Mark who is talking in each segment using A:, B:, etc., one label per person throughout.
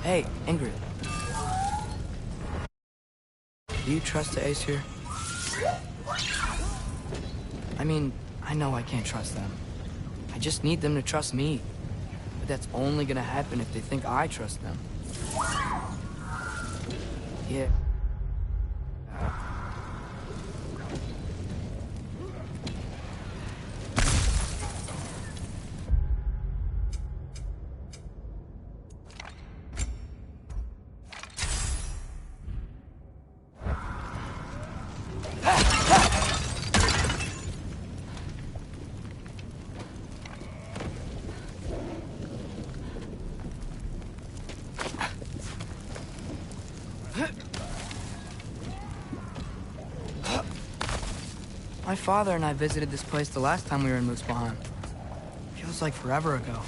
A: Hey, Ingrid. Do you trust the Aesir? I mean, I know I can't trust them. I just need them to trust me. But that's only gonna happen if they think I trust them. Yeah. My father and I visited this place the last time we were in Muspelheim. Feels like forever ago.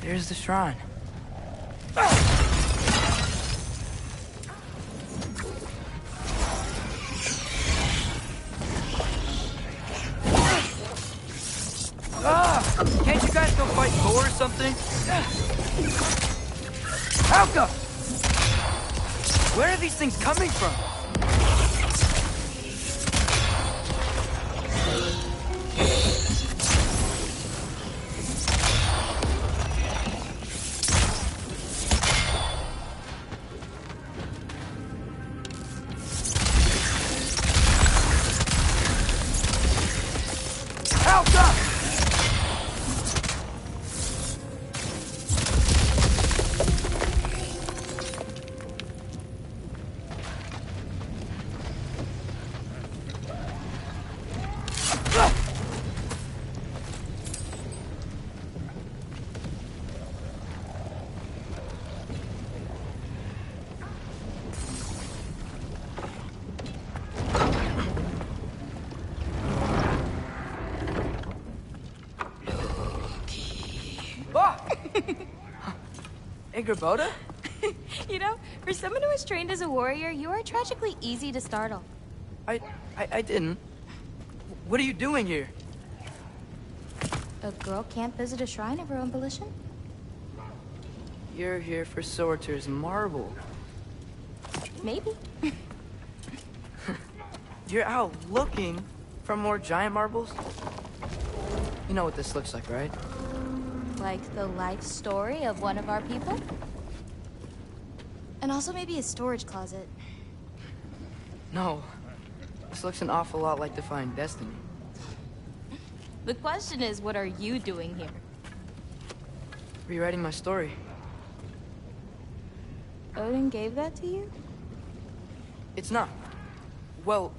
A: There's the shrine. Can't you guys go fight Thor or something? Alka! Where are these things coming from? Ingrid?
B: You know, for someone who is trained as a warrior, you are tragically easy to startle.
A: I didn't. What are you doing here?
B: A girl can't visit a shrine of her own volition?
A: You're here for Sorter's marble.
B: Maybe.
A: You're out looking for more giant marbles? You know what this looks like, right?
B: Like the life story of one of our people? And also maybe a storage closet.
A: No. This looks an awful lot like Defying Destiny.
B: The question is, what are you doing here?
A: Rewriting my story.
B: Odin gave that to you?
A: It's not. Well,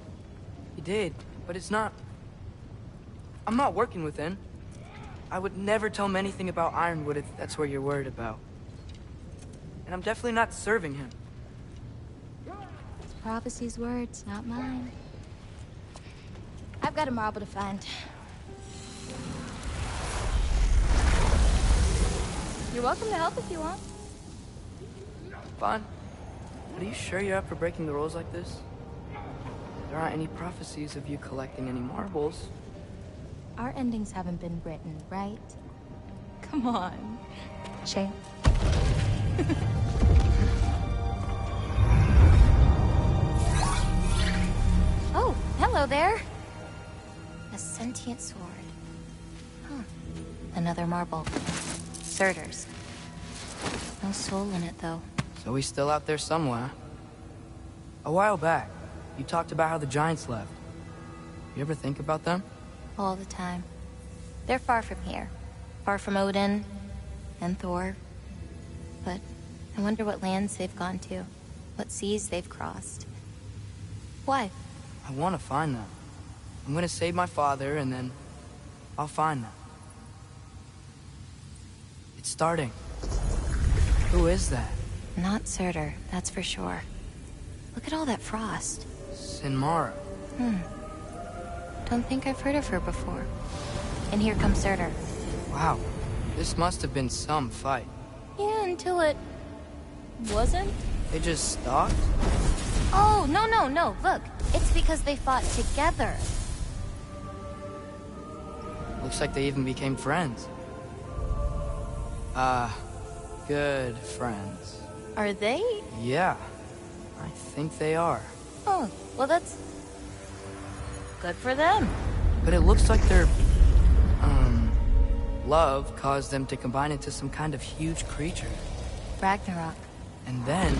A: he did, but it's not. I'm not working with him. I would never tell him anything about Ironwood if that's what you're worried about. And I'm definitely not serving him.
B: It's prophecy's words, not mine. I've got a marble to find. You're welcome to help if you want.
A: Fine. But are you sure you're up for breaking the rules like this? There aren't any prophecies of you collecting any marbles.
B: Our endings haven't been written, right? Come on, champ. Oh, hello there. A sentient sword. Huh. Another marble. Surtur's. No soul in it, though.
A: So he's still out there somewhere. A while back, you talked about how the giants left. You ever think about them?
B: All the time. They're far from here. Far from Odin and Thor. But I wonder what lands they've gone to. What seas they've crossed. Why?
A: I want to find them. I'm gonna save my father, and then I'll find them. It's starting. Who is that?
B: Not Surtur, that's for sure. Look at all that frost.
A: Sinmara.
B: Don't think I've heard of her before. And here comes Surtur.
A: Wow. This must have been some fight.
B: Yeah, until it... wasn't?
A: They just stopped?
B: Oh, no. Look, it's because they fought together.
A: Looks like they even became friends. Good friends.
B: Are they?
A: Yeah, I think they are.
B: Oh, well that's... good for them.
A: But it looks like their, love caused them to combine into some kind of huge creature.
B: Ragnarok.
A: And then...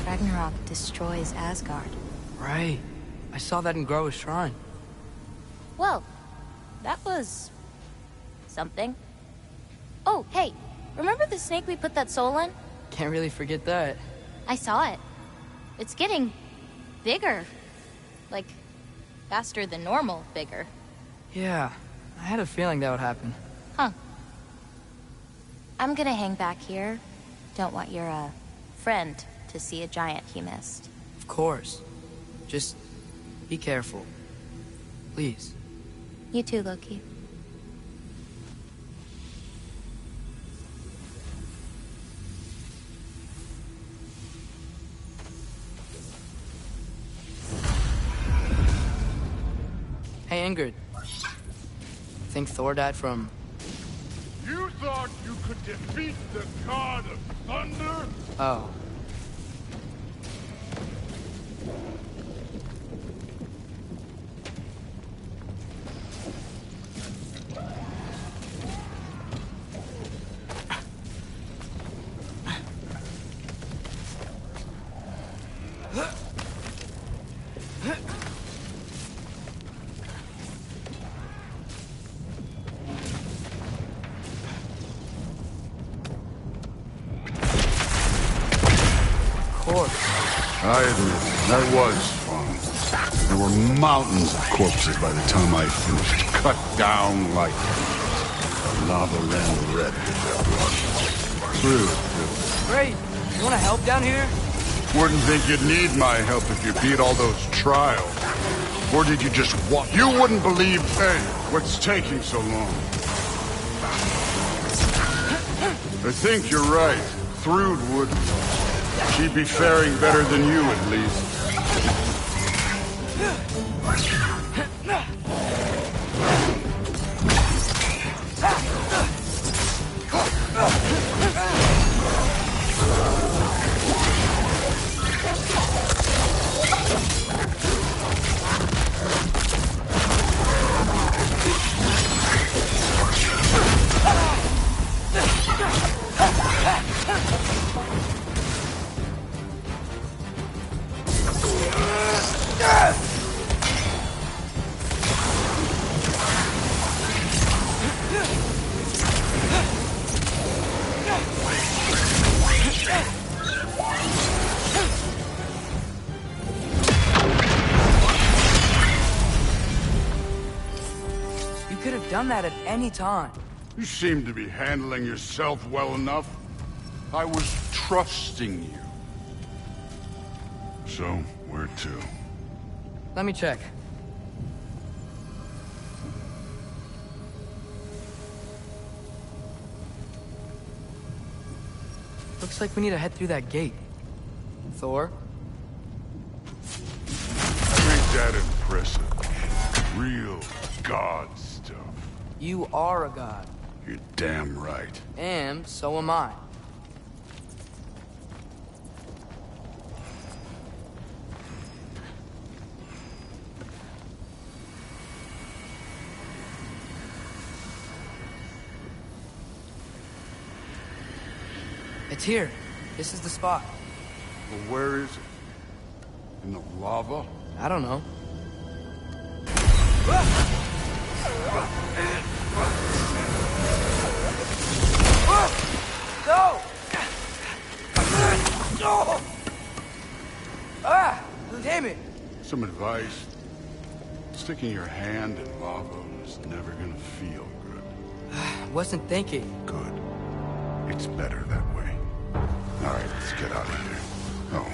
B: Ragnarok destroys Asgard.
A: Right. I saw that in Groa's shrine.
B: Well, that was... something. Oh, hey, remember the snake we put that soul in?
A: Can't really forget that.
B: I saw it. It's getting... bigger. Like, faster than normal bigger.
A: Yeah, I had a feeling that would happen.
B: Huh. I'm gonna hang back here. Don't want your, friend to see a giant he missed.
A: Of course. Just be careful. Please.
B: You too, Loki.
A: Hey, Ingrid. Think Thor died from...
C: You thought you could defeat the god of thunder?
A: Oh.
C: I admit, that was fun. There were mountains of corpses by the time I finished, cut down like lava ran red. True.
A: Great. You want to help down here?
C: Wouldn't think you'd need my help if you beat all those trials. Or did you just want... You wouldn't believe, hey, what's taking so long. I think you're right. Thrud wouldn't. She'd be faring better than you, at least.
A: You could have done that at any time.
C: You seem to be handling yourself well enough. I was trusting you. So, where to?
A: Let me check. Looks like we need to head through that gate. Thor?
C: Ain't that impressive? Real god stuff.
A: You are a god.
C: You're damn right.
A: And so am I. It's here. This is the spot.
C: Well, where is it? In the lava?
A: I don't know. No! No! Ah! Damn it!
C: Some advice. Sticking your hand in lava is never gonna feel good.
A: Wasn't thinking.
C: Good. It's better that way. Alright, let's get out of here. Oh.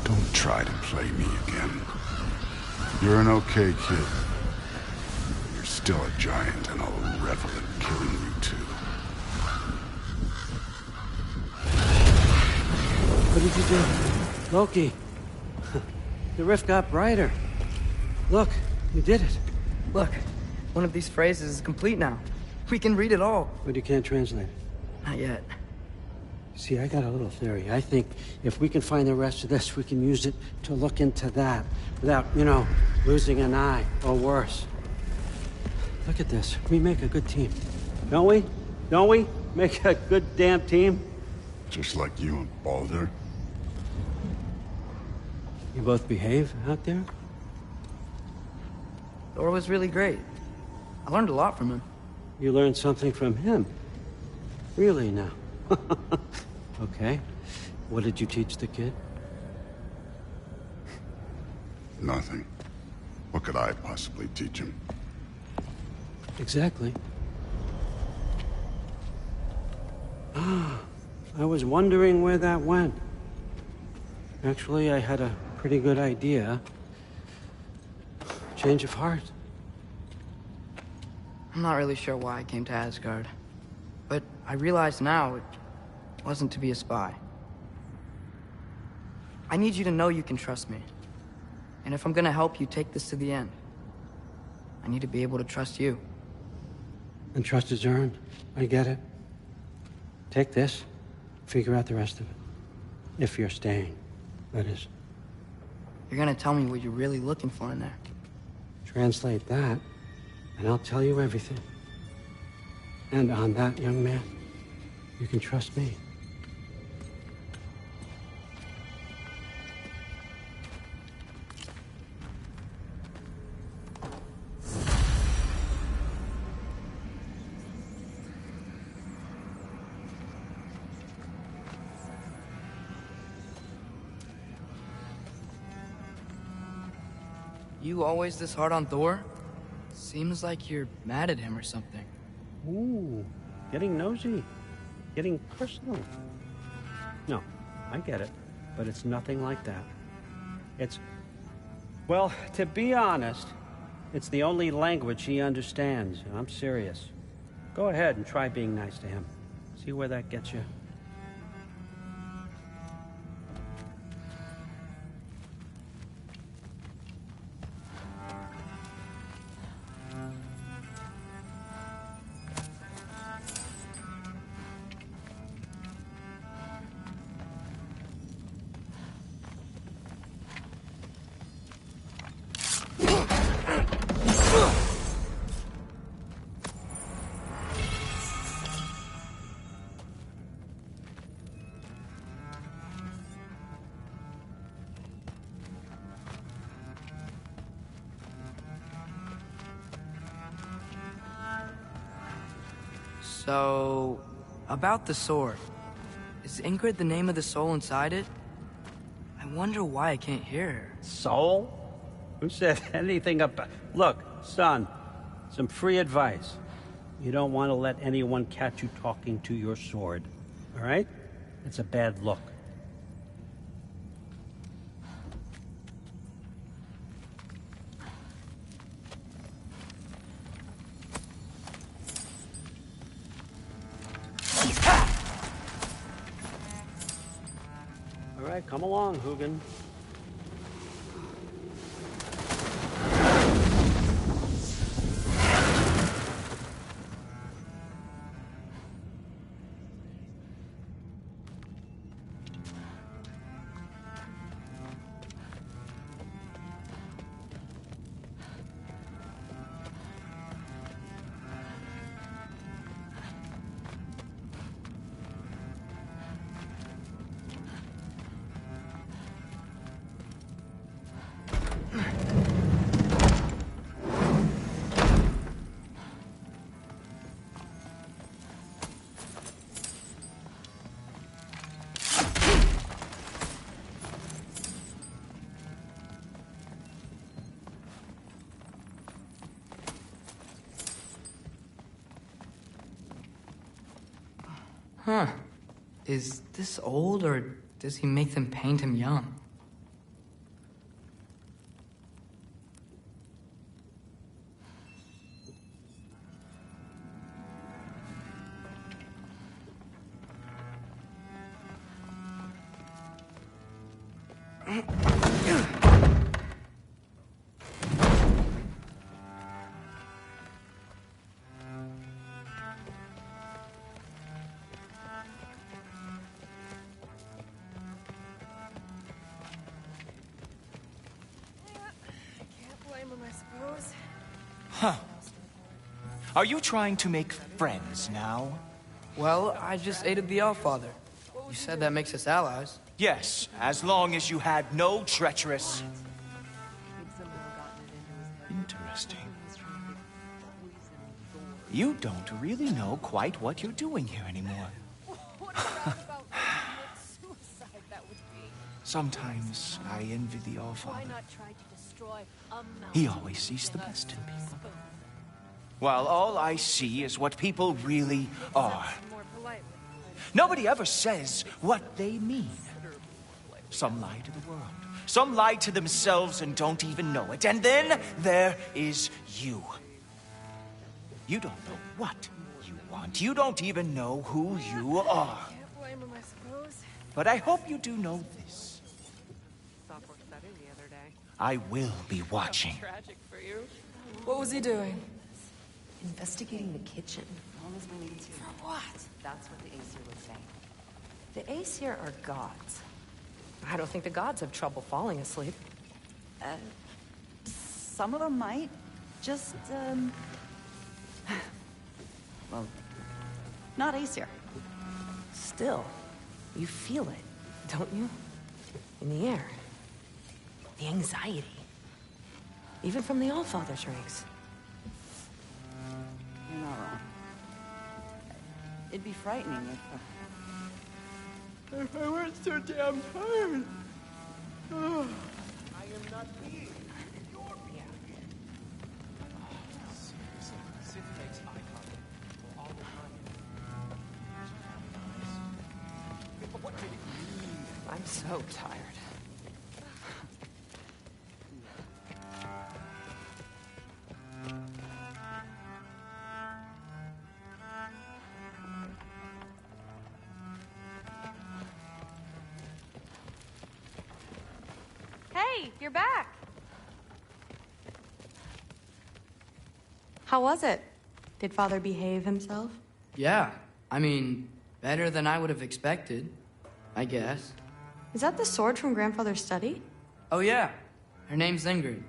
C: Don't try to play me again. You're an okay kid. You're still a giant, and I'll revel in killing you too.
D: What did you do? Loki. The rift got brighter. Look, you did it.
A: Look, one of these phrases is complete now. We can read it all.
D: But you can't translate it.
A: Not yet.
D: See, I got a little theory. I think if we can find the rest of this, we can use it to look into that without, you know, losing an eye or worse. Look at this. We make a good team. Don't we? Don't we? Make a good damn team?
C: Just like you and Baldur.
D: You both behave out there?
A: Thor was really great. I learned a lot from him.
D: You learned something from him? Really now? Okay. What did you teach the kid?
C: Nothing. What could I possibly teach him?
D: Exactly. Ah, I was wondering where that went. Actually, I had a pretty good idea. Change of heart.
A: I'm not really sure why I came to Asgard. But I realize now it wasn't to be a spy. I need you to know you can trust me. And if I'm gonna help you take this to the end, I need to be able to trust you.
D: And trust is earned. I get it. Take this. Figure out the rest of it. If you're staying, that is.
A: You're gonna tell me what you're really looking for in there.
D: Translate that, and I'll tell you everything. And on that, young man, you can trust me.
A: You always this hard on Thor? Seems like you're mad at him or something.
D: Ooh, getting nosy. Getting personal. No, I get it. But it's nothing like that. It's... Well, to be honest, it's the only language he understands. I'm serious. Go ahead and try being nice to him. See where that gets you.
A: So, about the sword. Is Ingrid the name of the soul inside it? I wonder why I can't hear her.
D: Soul? Who said anything about... Look, son, some free advice. You don't want to let anyone catch you talking to your sword, all right? It's a bad look. All right, come along, Hugin.
A: Huh. Is this old, or does he make them paint him young?
E: Huh. Are you trying to make friends now?
A: Well, I just aided the Allfather. You said that makes us allies.
E: Yes, as long as you had no treacherous... Interesting. You don't really know quite what you're doing here anymore. Sometimes I envy the Allfather. He always sees the best in people. While all I see is what people really are. Nobody ever says what they mean. Some lie to the world. Some lie to themselves and don't even know it. And then there is you. You don't know what you want. You don't even know who you are. But I hope you do know this. I will be watching.
F: What was he doing?
G: Investigating the kitchen.
F: For what?
G: That's what the Aesir would say. The Aesir are gods. I don't think the gods have trouble falling asleep. Some of them might. Just, well, not Aesir. Still, you feel it, don't you? In the air. The anxiety. Even from the Allfather's ranks. You're not wrong. It'd be frightening if I weren't so damn tired.
E: I am not being your being. Seriously, Sif makes eye contact all the time. What did it mean?
G: I'm so tired.
B: Hey, you're back.
H: How was it? Did Father behave himself?
A: Yeah, I mean, better than I would have expected, I guess.
H: Is that the sword from Grandfather's study?
A: Oh yeah, her name's Ingrid.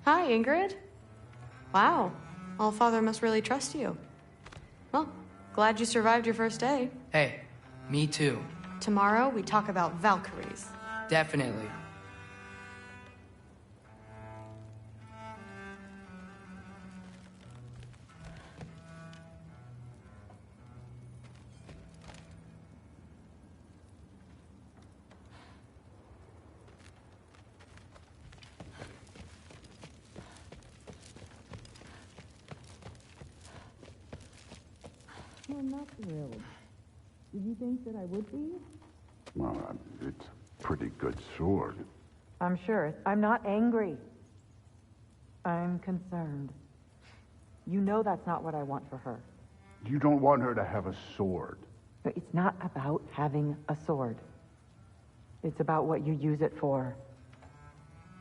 H: Hi, Ingrid. Wow, Allfather must really trust you. Well, glad you survived your first day.
A: Hey, me too.
H: Tomorrow, we talk about Valkyries.
A: Definitely.
I: I'm not thrilled. Did you think that I would be?
C: Well, it's a pretty good sword.
I: I'm sure. I'm not angry. I'm concerned. You know that's not what I want for her.
C: You don't want her to have a sword.
I: But it's not about having a sword. It's about what you use it for.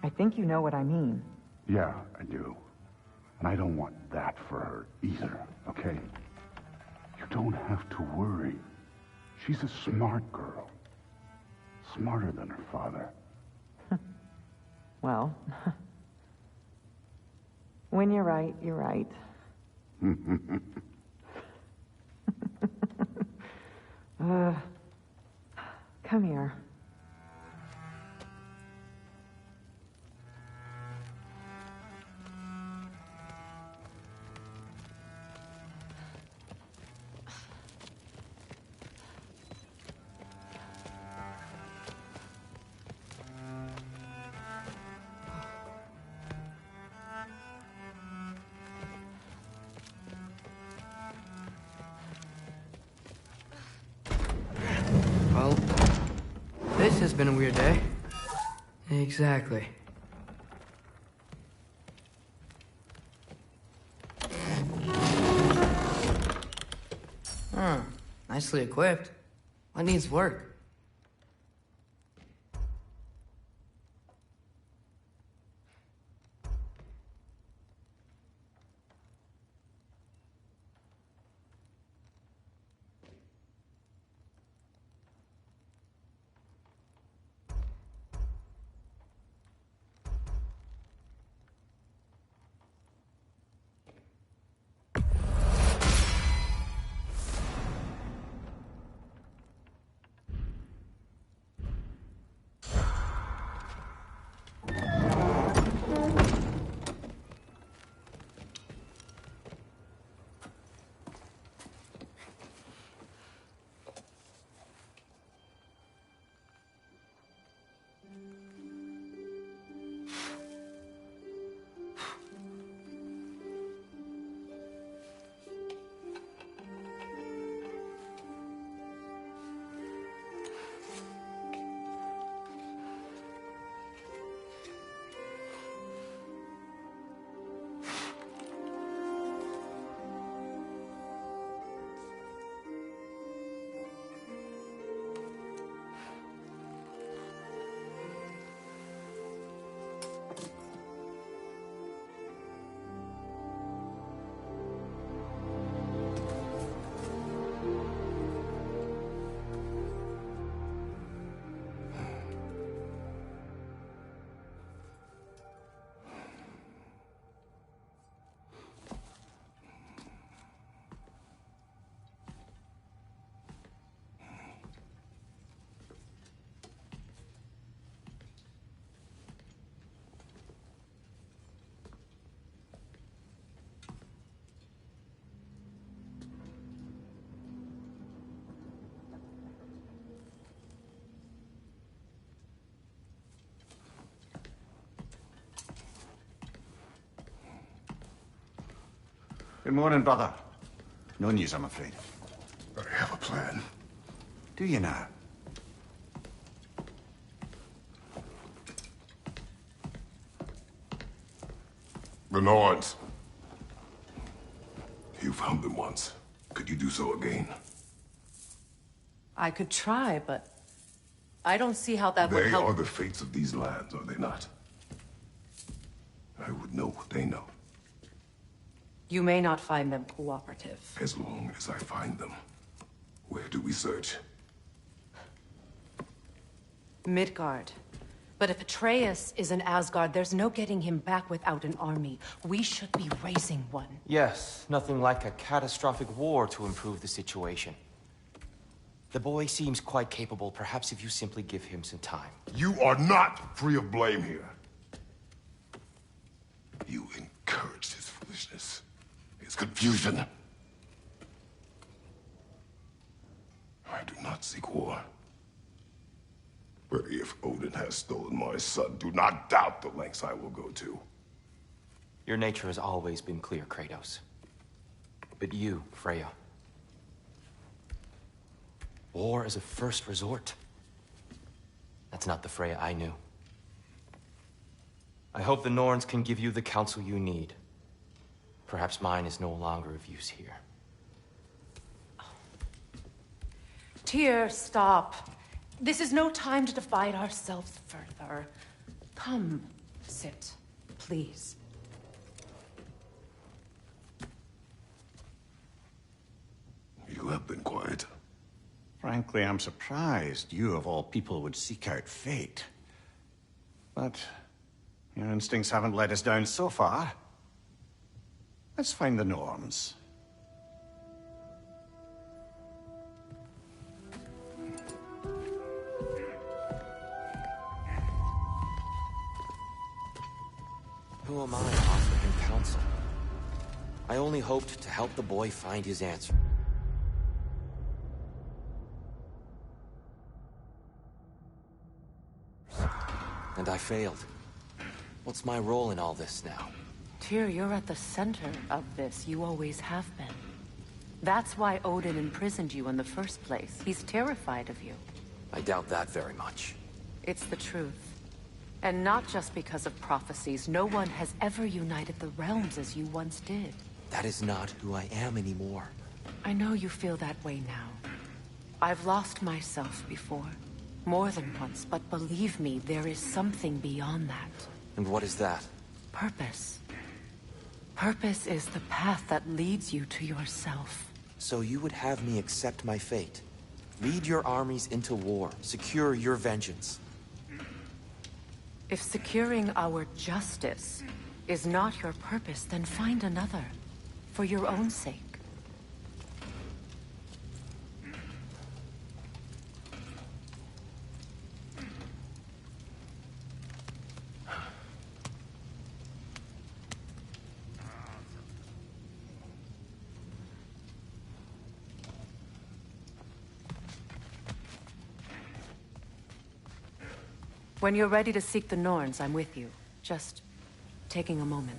I: I think you know what I mean.
C: Yeah, I do. And I don't want that for her either, okay? You don't have to worry. She's a smart girl. Smarter than her father.
I: Well, when you're right, you're right. Come here.
A: This has been a weird day. Exactly. Huh. Nicely equipped. What needs work?
C: Good morning, brother. No news, I'm afraid. I have a plan. Do you now?
J: The Norns. You found them once. Could you do so again?
G: I could try, but I don't see how that would
J: They
G: help.
J: are the fates of these lands, are they not? I would know what they know.
G: You may not find them cooperative.
J: As long as I find them. Where do we search?
G: Midgard. But if Atreus is in Asgard, there's no getting him back without an army. We should be raising one.
E: Yes, nothing like a catastrophic war to improve the situation. The boy seems quite capable. Perhaps if you simply give him some time.
J: You are not free of blame here. You encouraged his foolishness. His confusion. I do not seek war. But if Odin has stolen my son, do not doubt the lengths I will go to.
E: Your nature has always been clear, Kratos. But you, Freya. War is a first resort. That's not the Freya I knew. I hope the Norns can give you the counsel you need. Perhaps mine is no longer of use here.
G: Tyr, stop. This is no time to divide ourselves further. Come, sit, please.
J: You have been quiet.
C: Frankly, I'm surprised you, of all people, would seek out fate. But your instincts haven't let us down so far. Let's find the Norns.
E: Who am I to offer him counsel? I only hoped to help the boy find his answer. And I failed. What's my role in all this now?
G: Tyr, you're at the center of this. You always have been. That's why Odin imprisoned you in the first place. He's terrified of you.
E: I doubt that very much.
G: It's the truth. And not just because of prophecies. No one has ever united the realms as you once did.
K: That is not who I am anymore.
G: I know you feel that way now. I've lost myself before. More than once, but believe me, there is something beyond that.
K: And what is that?
G: Purpose. Purpose is the path that leads you to yourself.
K: So you would have me accept my fate? Lead your armies into war, secure your vengeance.
G: If securing our justice is not your purpose, then find another. For your own sake. When you're ready to seek the Norns, I'm with you. Just taking a moment.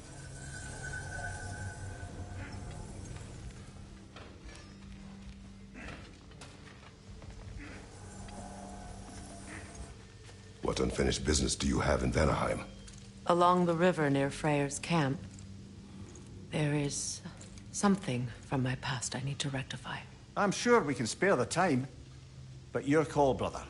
J: What unfinished business do you have in Vanaheim?
G: Along the river near Freyr's camp, there is something from my past I need to rectify.
L: I'm sure we can spare the time, but your call, brother.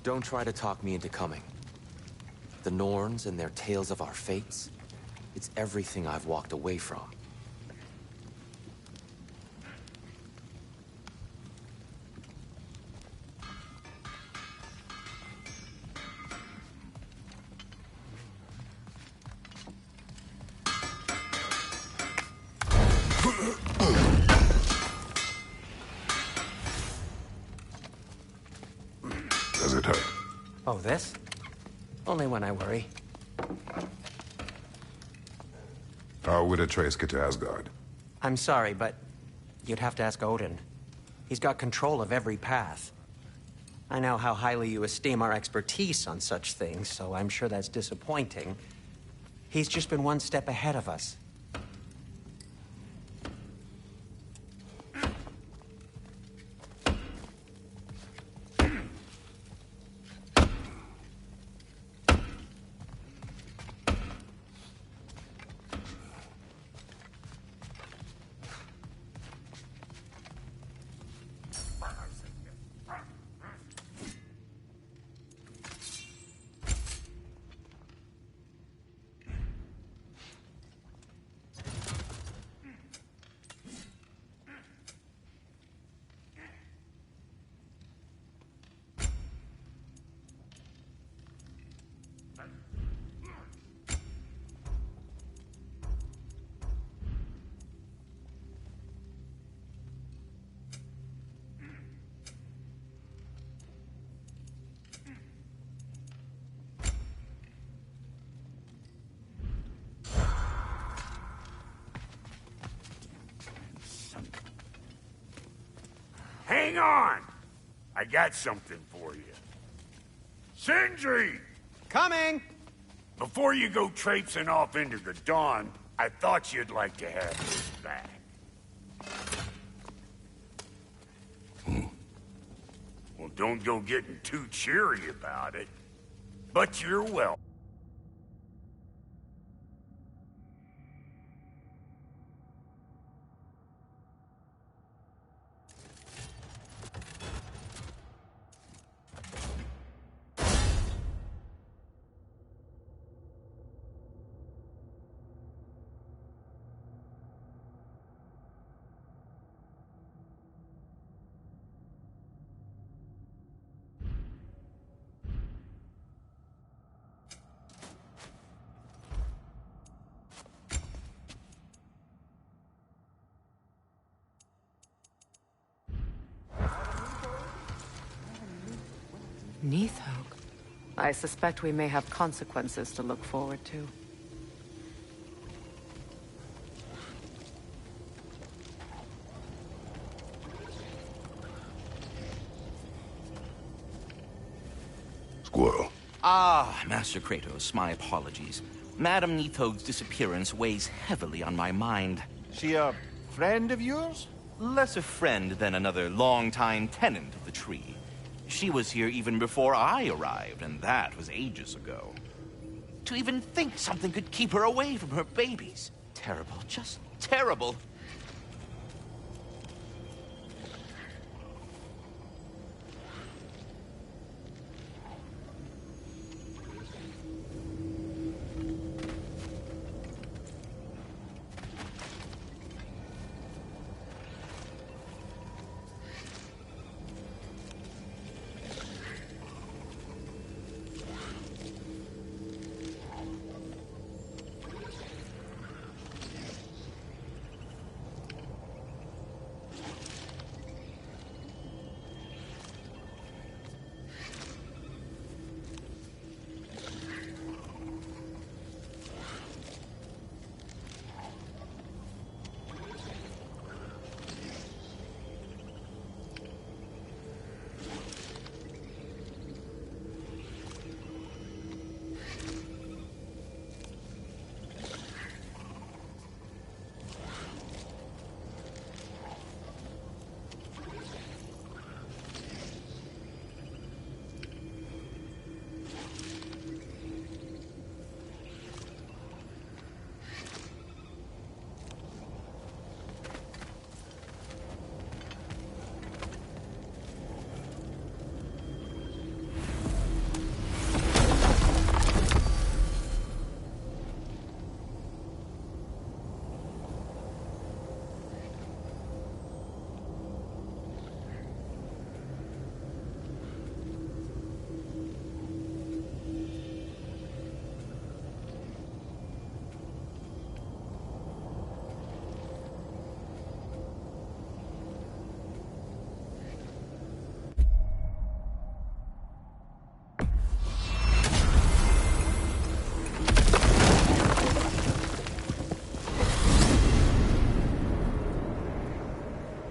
K: Don't try to talk me into coming. The Norns and their tales of our fates, it's everything I've walked away from.
J: Does it hurt?
K: Oh, this? Only when I worry.
J: How would Atreus get to Asgard?
M: I'm sorry, but you'd have to ask Odin. He's got control of every path. I know how highly you esteem our expertise on such things, so I'm sure that's disappointing. He's just been one step ahead of us.
N: Hang on! I got something for you. Sindri!
L: Coming!
N: Before you go traipsing off into the dawn, I thought you'd like to have this back. Well, don't go getting too cheery about it. But you're welcome.
G: Neathog. I suspect we may have consequences to look forward to.
J: Squirrel.
O: Ah, Master Kratos, my apologies. Madame Neathog's disappearance weighs heavily on my mind.
L: She a friend of yours?
O: Less a friend than another long-time tenant of the tree. She was here even before I arrived, and that was ages ago. To even think something could keep her away from her babies. Terrible, just terrible.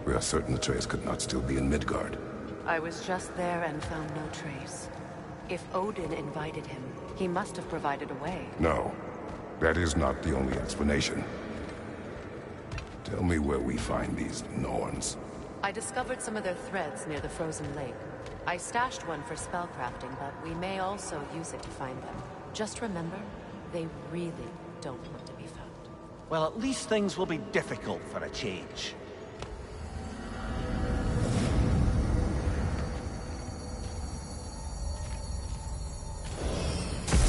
J: We are certain the trace could not still be in Midgard.
G: I was just there and found no trace. If Odin invited him, he must have provided a way.
J: No, that is not the only explanation. Tell me where we find these Norns.
G: I discovered some of their threads near the frozen lake. I stashed one for spellcrafting, but we may also use it to find them. Just remember, they really don't want to be found.
L: Well, at least things will be difficult for a change.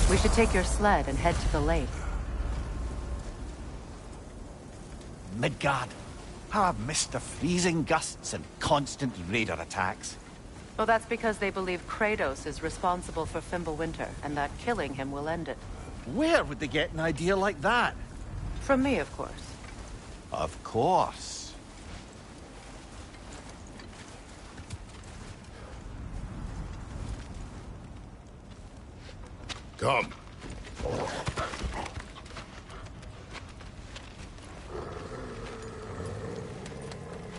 G: We should take your sled and head to the lake.
L: Midgard. How I've missed the freezing gusts and constant raider attacks.
G: Well, that's because they believe Kratos is responsible for Fimbulwinter, and that killing him will end it.
L: Where would they get an idea like that?
G: From me, of course.
L: Of course.
J: Come.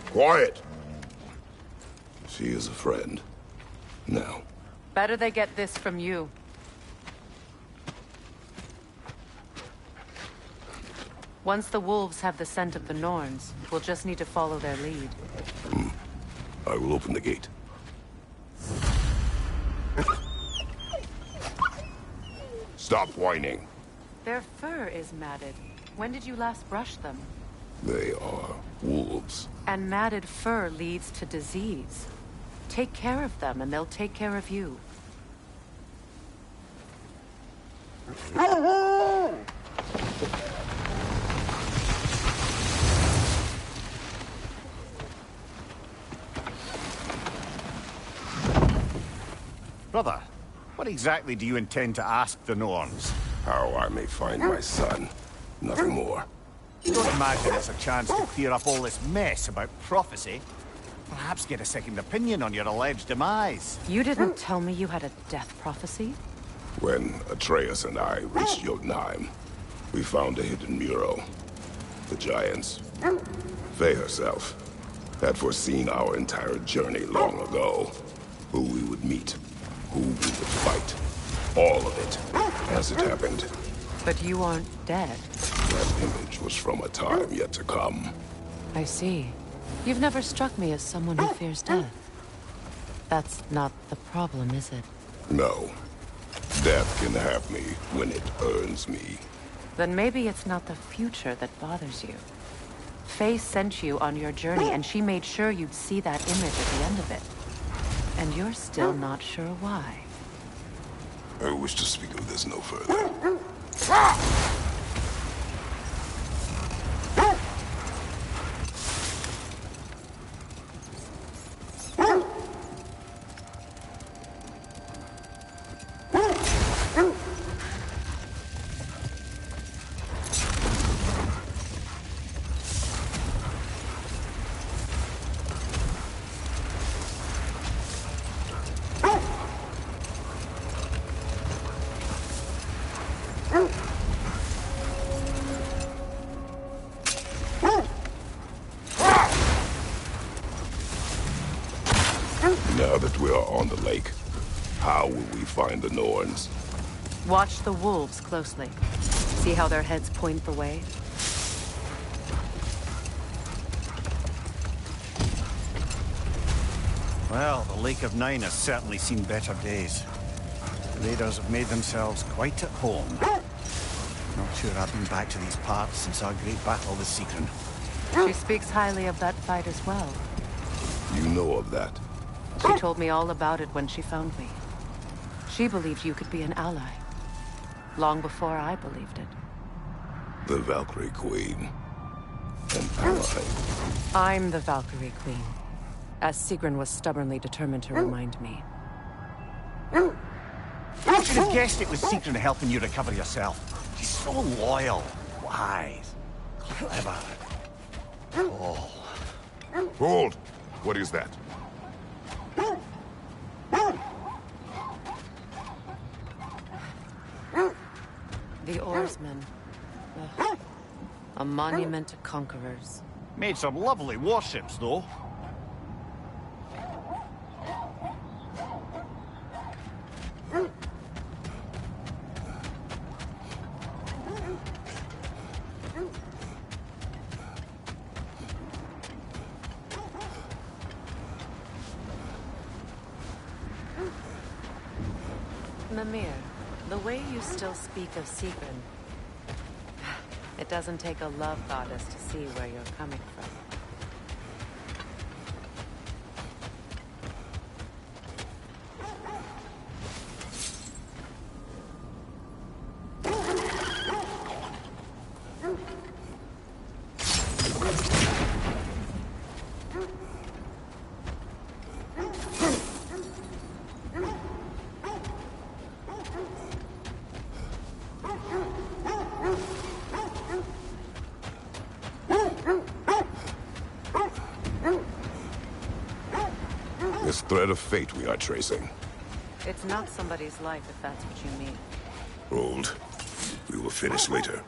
J: Quiet. She is a friend. Now.
G: Better they get this from you. Once the wolves have the scent of the Norns, we'll just need to follow their lead.
J: I will open the gate. Stop whining.
G: Their fur is matted. When did you last brush them?
J: They are wolves.
G: And matted fur leads to disease. Take care of them, and they'll take care of you.
L: Brother, what exactly do you intend to ask the Norns?
J: How I may find my son. Nothing more.
L: Don't imagine it's a chance to clear up all this mess about prophecy. Perhaps get a second opinion on your alleged demise.
G: You didn't tell me you had a death prophecy?
J: When Atreus and I reached Jotunheim, we found a hidden mural. The Giants, Faye herself, had foreseen our entire journey long ago. Who we would meet, who we would fight. All of it, as it happened.
G: But you aren't dead.
J: That image was from a time yet to come.
G: I see. You've never struck me as someone who fears death. That's not the problem, is it?
J: No. Death can have me when it earns me.
G: Then maybe it's not the future that bothers you. Faye sent you on your journey, and she made sure you'd see that image at the end of it. And you're still not sure why.
J: I wish to speak of this no further. Now that we are on the lake, how will we find the Norns?
G: Watch the wolves closely. See how their heads point the way?
L: Well, the Lake of Nine has certainly seen better days. The raiders have made themselves quite at home. Not sure I've been back to these parts since our great battle with Sigrun.
G: She speaks highly of that fight as well.
J: You know of that?
G: She told me all about it when she found me. She believed you could be an ally. Long before I believed it.
J: The Valkyrie Queen. An ally.
G: I'm the Valkyrie Queen. As Sigrun was stubbornly determined to remind me.
L: I should have guessed it was Sigrun helping you recover yourself. She's so loyal, wise, clever. Oh.
J: Hold! What is that?
G: The oarsmen. Ugh. A monument to conquerors.
L: Made some lovely warships, though.
G: Mimir, the way you still speak of Sigrun, it doesn't take a love goddess to see where you're coming from.
J: This thread of fate we are tracing.
G: It's not somebody's life, if that's what you mean.
J: Hold. We will finish later.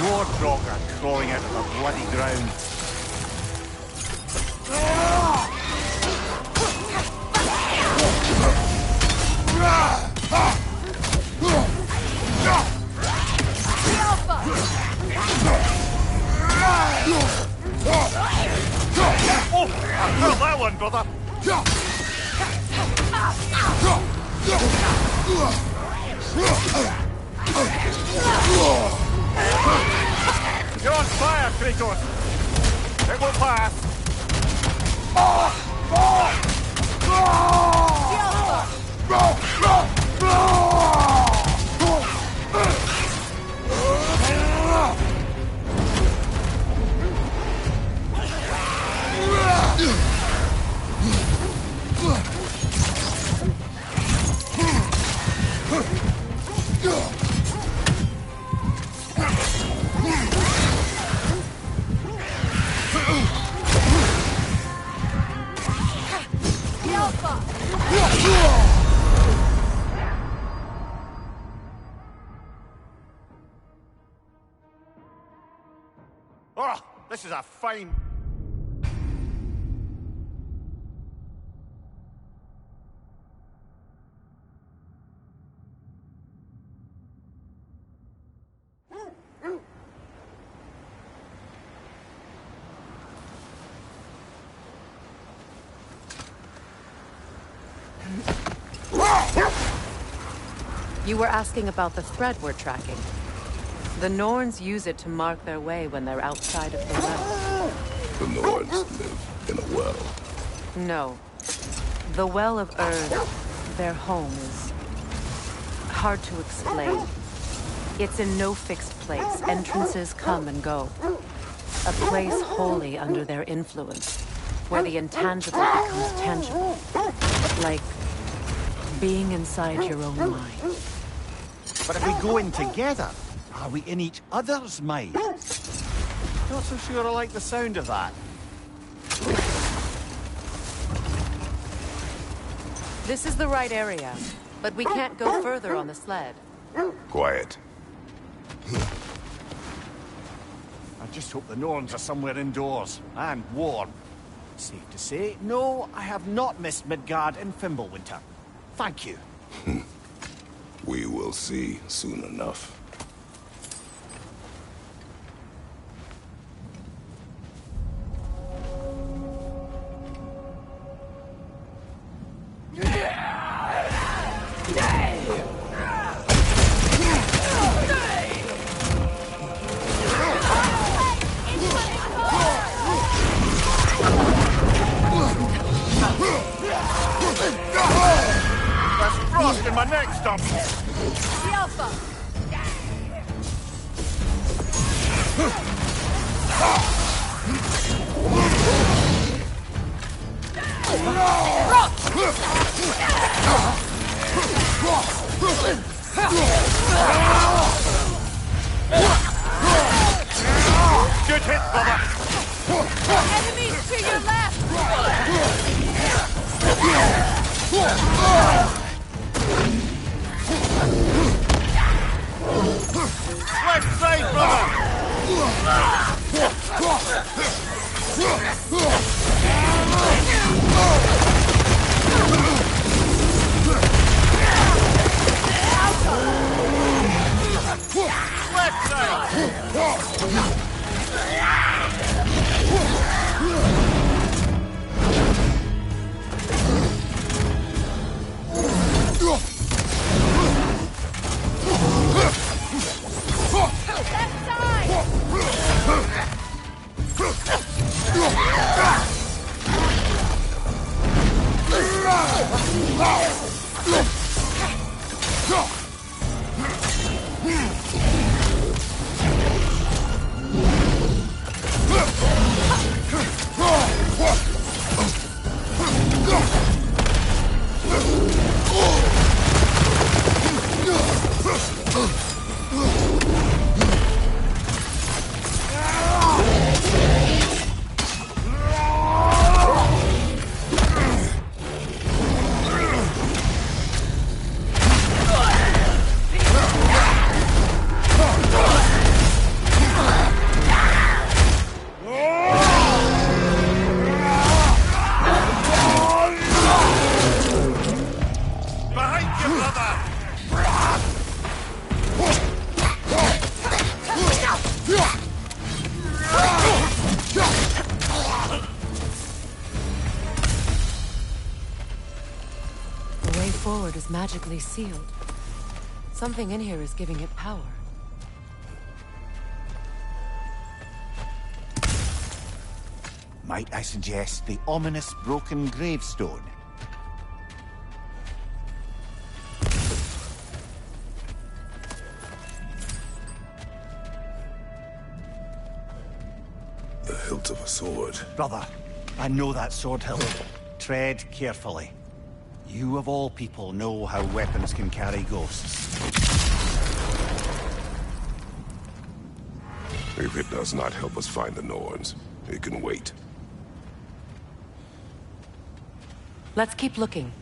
L: More Draugr crawling out of the bloody ground. Oh, I felt that one, brother. You're on fire, Kratos! It will pass! Oh, this is a fine...
G: You were asking about the thread we're tracking. The Norns use it to mark their way when they're outside of the well.
J: The Norns live in a well.
G: No. The Well of Earth, their home, is hard to explain. It's in no fixed place. Entrances come and go. A place wholly under their influence, where the intangible becomes tangible. Like being inside your own mind.
L: But if we go in together, are we in each other's mind? Not so sure I like the sound of that.
G: This is the right area, but we can't go further on the sled.
J: Quiet.
L: I just hope the Norns are somewhere indoors, and warm. Safe to say, no, I have not missed Midgard in Fimbulwinter. Thank you.
J: We will see soon enough.
L: Frost in my neck stump!
F: The Alpha!
L: Good hit, brother!
F: Enemies to your left!
L: Left side, brother! Left side!
G: The way forward is magically sealed. Something in here is giving it power.
L: Might I suggest the ominous broken gravestone?
J: The hilt of a sword.
L: Brother, I know that sword hilt. Tread carefully. You of all people know how weapons can carry ghosts.
J: If it does not help us find the Norns, it can wait.
G: Let's keep looking.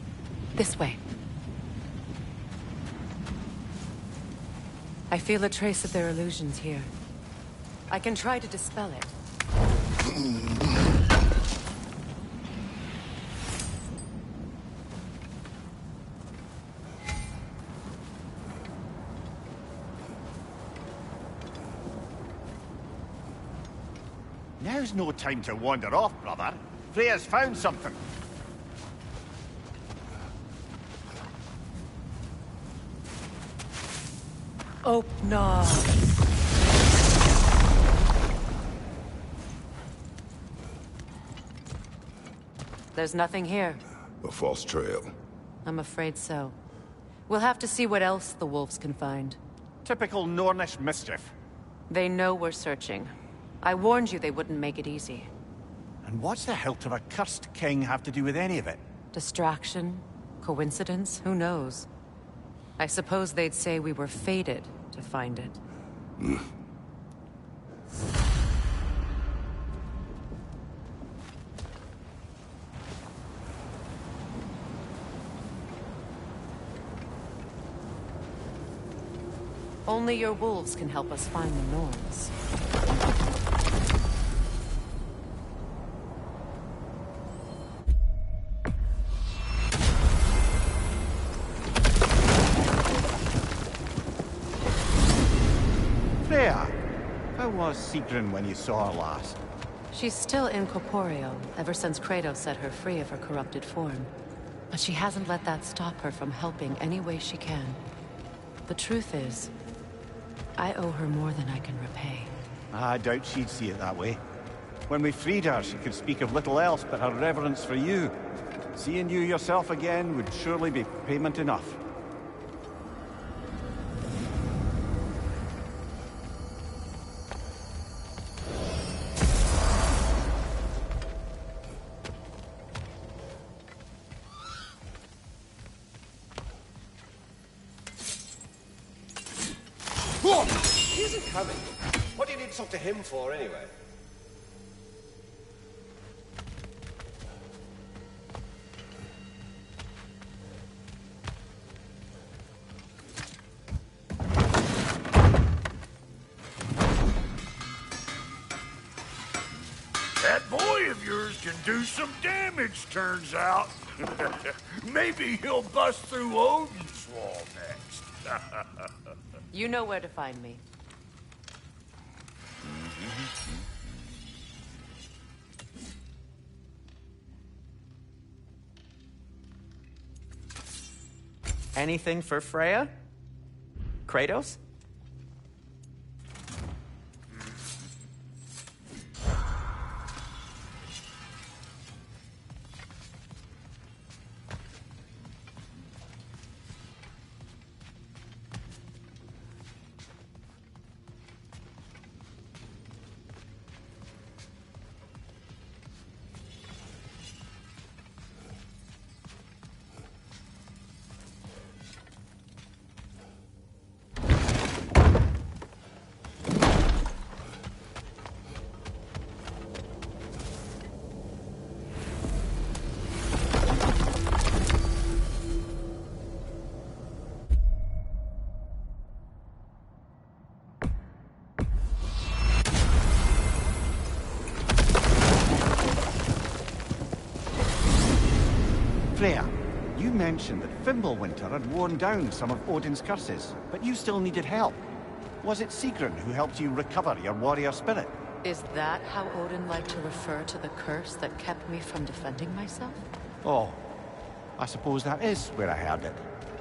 G: This way. I feel a trace of their illusions here. I can try to dispel it.
L: Now's no time to wander off, brother. Freya's found something.
G: Open. There's nothing here.
J: A false trail.
G: I'm afraid so. We'll have to see what else the wolves can find.
L: Typical Nornish mischief.
G: They know we're searching. I warned you they wouldn't make it easy.
L: And what's the hilt of a cursed king have to do with any of it?
G: Distraction? Coincidence? Who knows? I suppose they'd say we were fated to find it. Only your wolves can help us find the Norns.
L: Freya! How was Sigrun when you saw her last?
G: She's still incorporeal, ever since Kratos set her free of her corrupted form. But she hasn't let that stop her from helping any way she can. The truth is, I owe her more than I can repay.
L: I doubt she'd see it that way. When we freed her, she could speak of little else but her reverence for you. Seeing you yourself again would surely be payment enough.
P: He isn't coming. What do you need to talk to him for, anyway?
N: That boy of yours can do some damage, turns out. Maybe he'll bust through Odin's wall next.
G: You know where to find me.
M: Anything for Freya? Kratos?
L: Freya, you mentioned that Fimbulwinter had worn down some of Odin's curses, but you still needed help. Was it Sigrun who helped you recover your warrior spirit?
G: Is that how Odin liked to refer to the curse that kept me from defending myself?
L: Oh, I suppose that is where I heard it.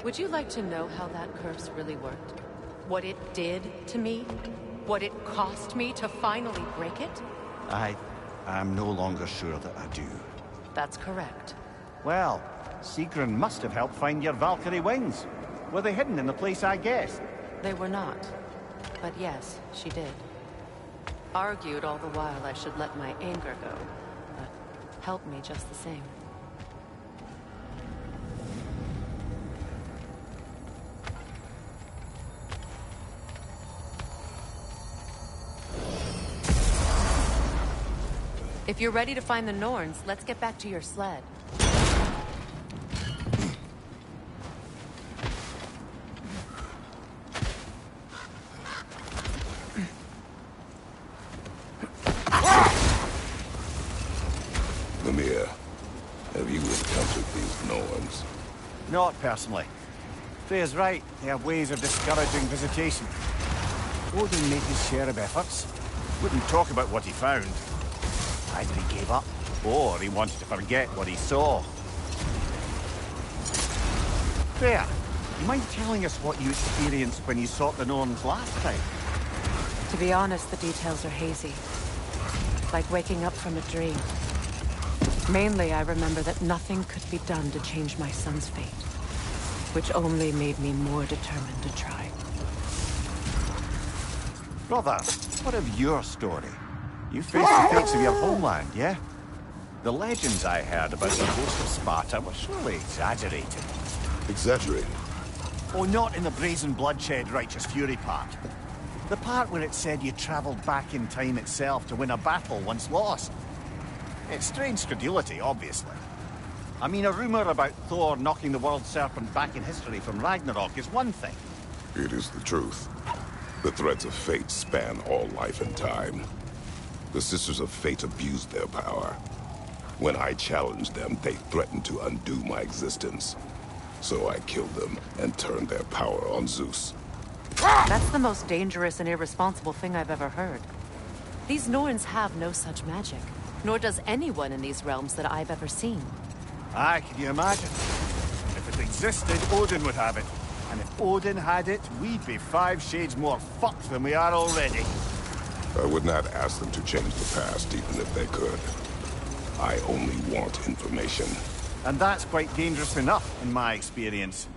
G: Would you like to know how that curse really worked? What it did to me? What it cost me to finally break it?
L: I'm no longer sure that I do.
G: That's correct.
L: Well, Sigrun must have helped find your Valkyrie wings. Were they hidden in the place I guessed?
G: They were not. But yes, she did. Argued all the while I should let my anger go, but helped me just the same. If you're ready to find the Norns, let's get back to your sled.
J: Mimir, have you encountered these Norns?
L: Not personally. Freya's right. They have ways of discouraging visitation. Odin made his share of efforts. Wouldn't talk about what he found. Either he gave up, or he wanted to forget what he saw. Freya, you mind telling us what you experienced when you sought the Norns last time?
G: To be honest, the details are hazy. Like waking up from a dream. Mainly, I remember that nothing could be done to change my son's fate. Which only made me more determined to try.
L: Brother, what of your story? You faced the fates of your homeland, yeah? The legends I heard about the ghost of Sparta were surely exaggerated.
J: Exaggerated?
L: Oh, not in the brazen bloodshed righteous fury part. The part where it said you traveled back in time itself to win a battle once lost. It's strange credulity, obviously. I mean, a rumor about Thor knocking the world serpent back in history from Ragnarok is one thing.
J: It is the truth. The threads of fate span all life and time. The Sisters of Fate abused their power. When I challenged them, they threatened to undo my existence. So I killed them and turned their power on Zeus.
G: That's the most dangerous and irresponsible thing I've ever heard. These Norns have no such magic. Nor does anyone in these realms that I've ever seen.
L: Aye, can you imagine? If it existed, Odin would have it. And if Odin had it, we'd be 5 shades more fucked than we are already.
J: I would not ask them to change the past, even if they could. I only want information.
L: And that's quite dangerous enough, in my experience.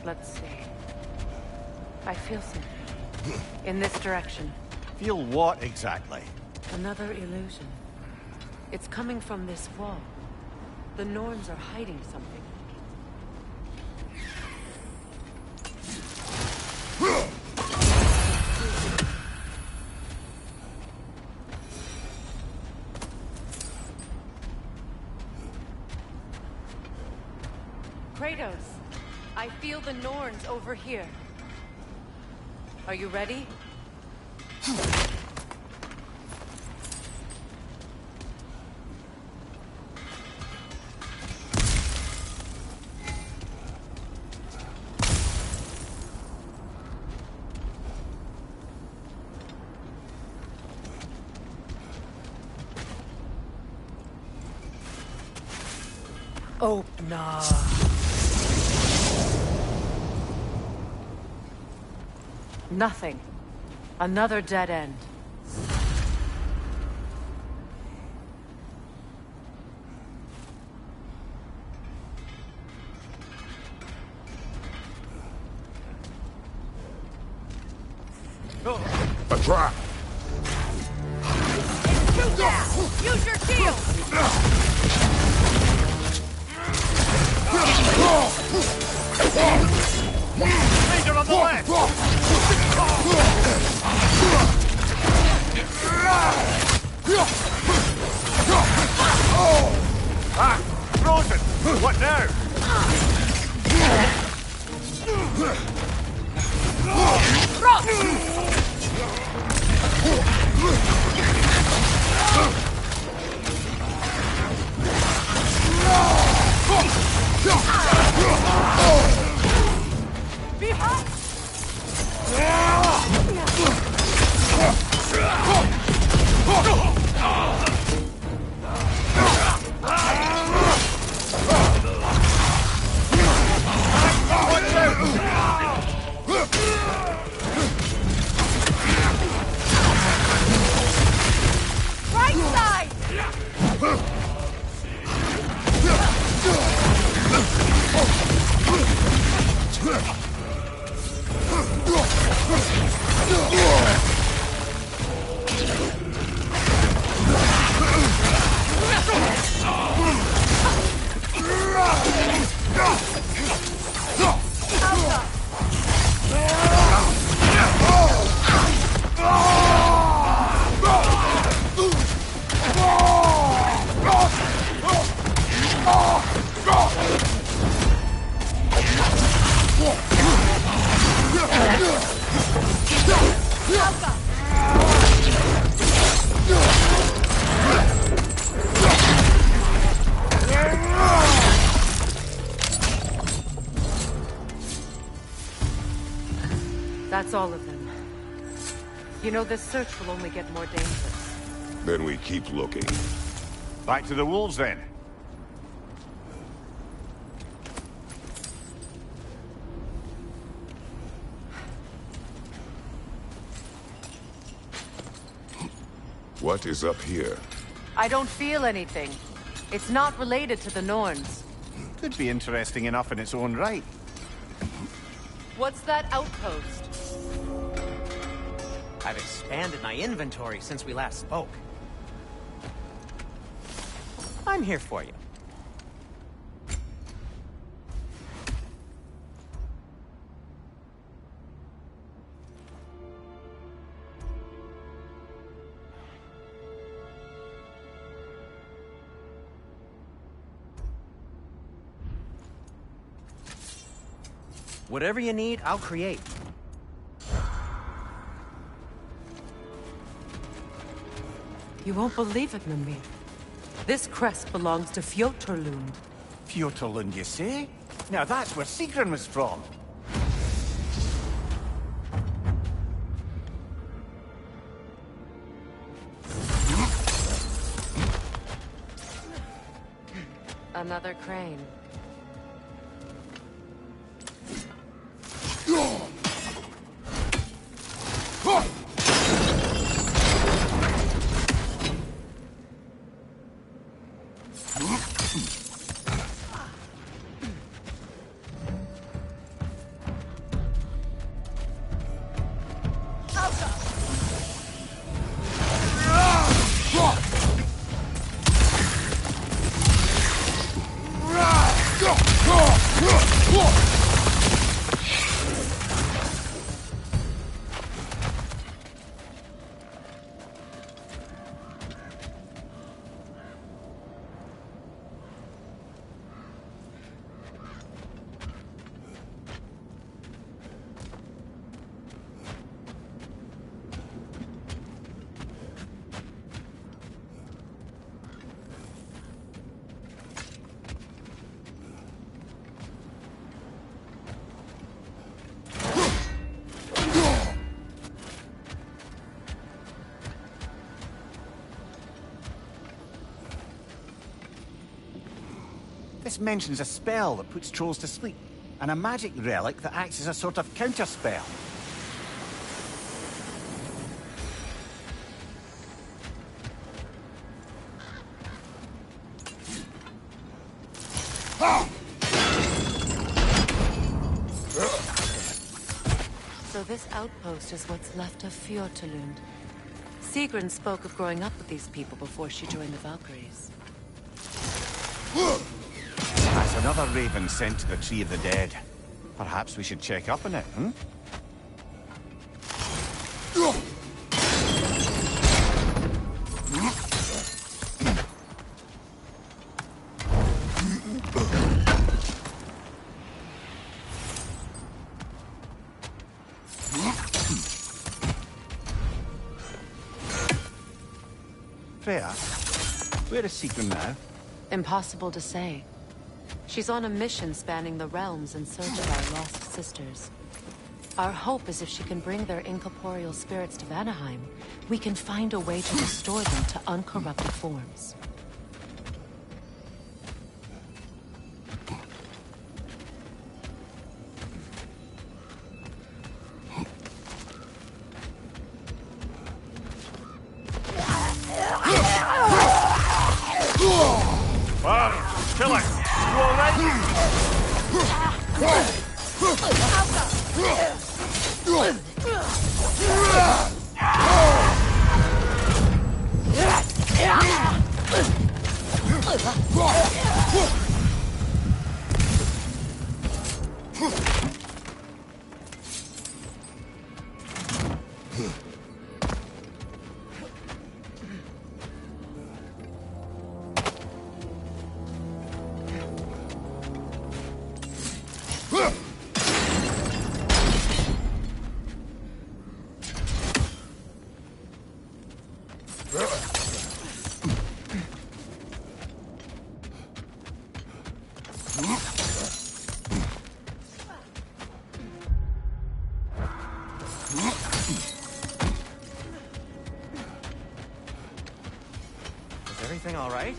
G: Let's see. I feel something. In this direction.
L: Feel what, exactly?
G: Another illusion. It's coming from this wall. The Norns are hiding something. Kratos, I feel the Norns over here. Are you ready? Oh, nah. Nothing. Another dead end.
J: A trap!
F: Shoot down! Use your shield!
L: Ranger on the left! Ah! Frozen! What now?
F: Behind!
G: That's all of them. You know, this search will only get more dangerous.
J: Then we keep looking.
L: Back to the wolves, then.
J: What is up here?
G: I don't feel anything. It's not related to the Norns.
L: Could be interesting enough in its own right.
G: What's that outpost?
M: I've expanded my inventory since we last spoke. I'm here for you. Whatever you need, I'll create.
G: You won't believe it, Mimir. This crest belongs to Fjoturlund.
L: Fjoturlund, you say? Now that's where Sigrun was from.
G: Another crane.
L: This mentions a spell that puts trolls to sleep, and a magic relic that acts as a sort of counterspell.
G: So this outpost is what's left of Fjoturlund. Sigrun spoke of growing up with these people before she joined the Valkyries.
L: That's another raven sent to the Tree of the Dead. Perhaps we should check up on it, hmm? Freya, where is Sigrun now?
G: Impossible to say. She's on a mission spanning the realms in search of our lost sisters. Our hope is if she can bring their incorporeal spirits to Vanaheim, we can find a way to restore them to uncorrupted forms.
N: Killer, you all right?
M: Everything all right?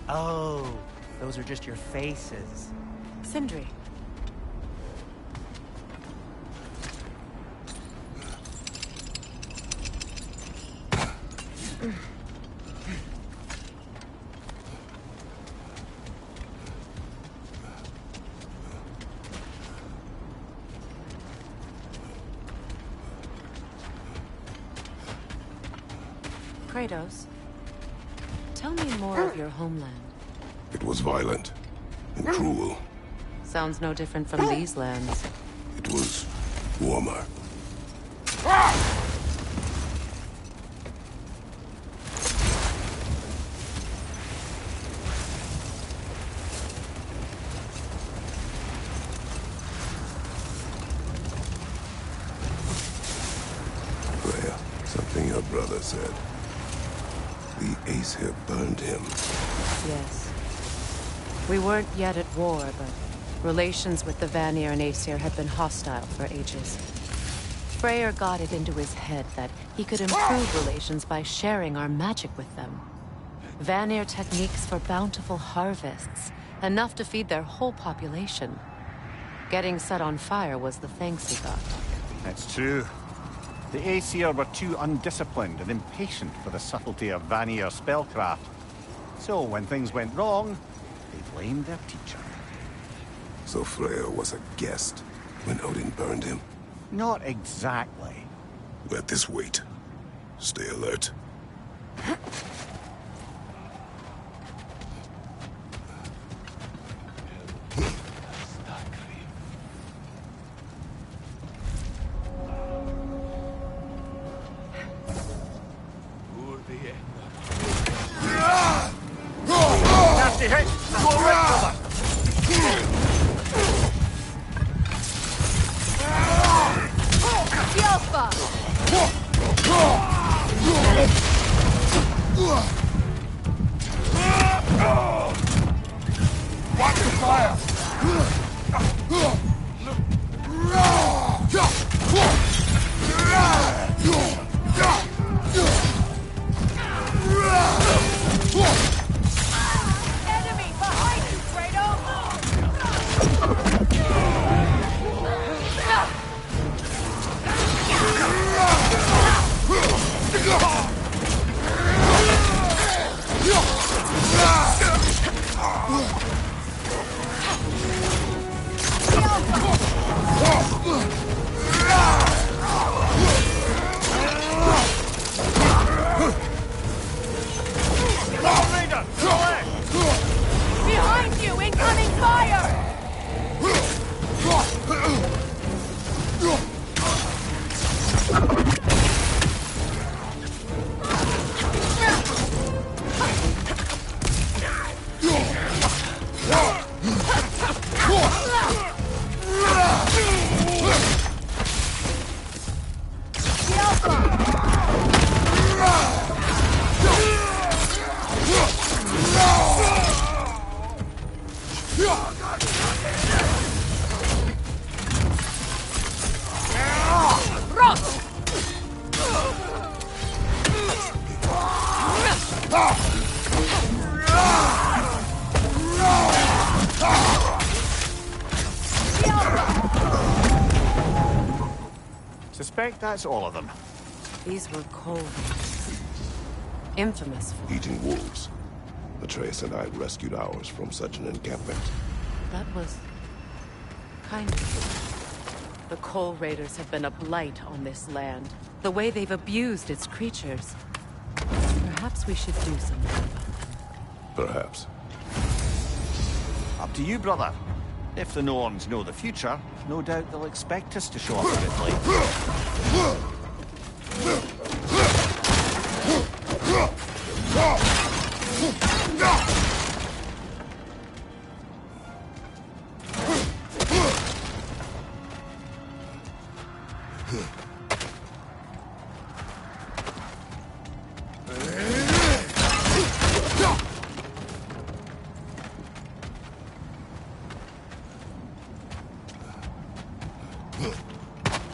M: Oh, those are just your faces.
G: Sindri. Kratos, tell me more of your homeland.
J: It was violent and cruel.
G: Sounds no different from these lands.
J: It was warmer. Freya, something your brother said. The Aesir burned him.
G: Yes. We weren't yet at war, but relations with the Vanir and Aesir had been hostile for ages. Freyr got it into his head that he could improve relations by sharing our magic with them. Vanir techniques for bountiful harvests, enough to feed their whole population. Getting set on fire was the thanks he got.
L: That's true. The Aesir were too undisciplined and impatient for the subtlety of Vanir spellcraft. So when things went wrong, they blamed their teacher.
J: So Freya was a guest when Odin burned him?
L: Not exactly.
J: Let this wait. Stay alert.
L: Nasty hit! You all right, brother?
C: Watch the fire!
F: Enemy behind you, Kratos! Behind you, incoming fire!
L: Suspect that's all of them.
G: These were cold. Infamous for...
J: Eating wolves. Atreus and I rescued ours from such an encampment.
G: That was... kind of... The Coal Raiders have been a blight on this land. The way they've abused its creatures. Perhaps we should do something about them.
J: Perhaps.
L: Up to you, brother. If the Norns know the future, no doubt they'll expect us to show up a bit late.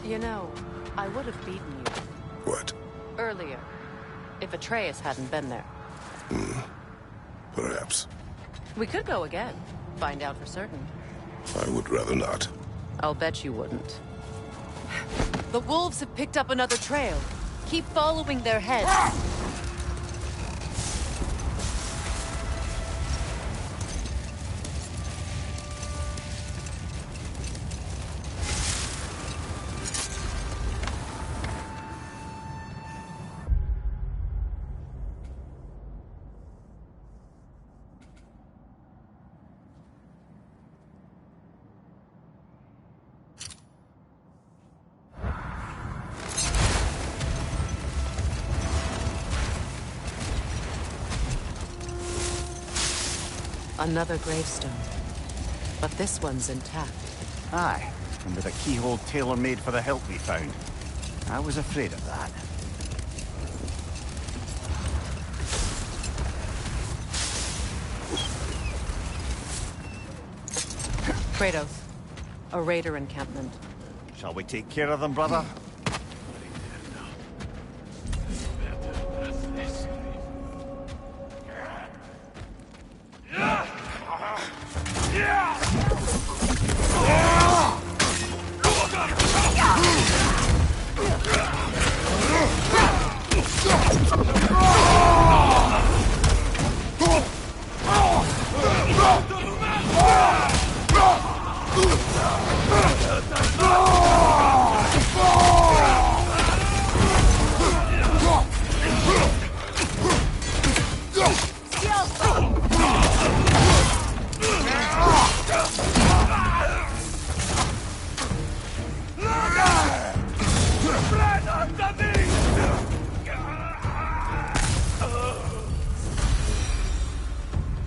G: You know, I would have beaten you.
J: What?
G: Earlier. If Atreus hadn't been there.
J: Perhaps.
G: We could go again. Find out for certain.
J: I would rather not.
G: I'll bet you wouldn't. The wolves have picked up another trail. Keep following their heads. Another gravestone. But this one's intact.
L: Aye, and with a keyhole tailor-made for the hilt we found. I was afraid of that.
G: Kratos, a raider encampment.
L: Shall we take care of them, brother?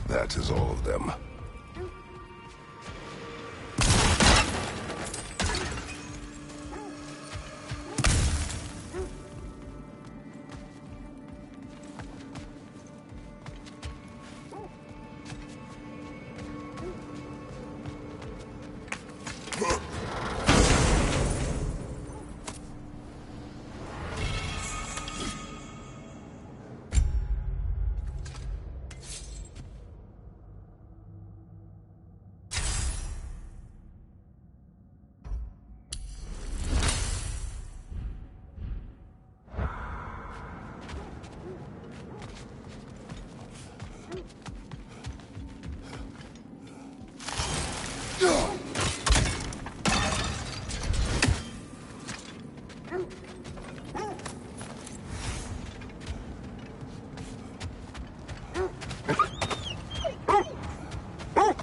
J: That is all of them.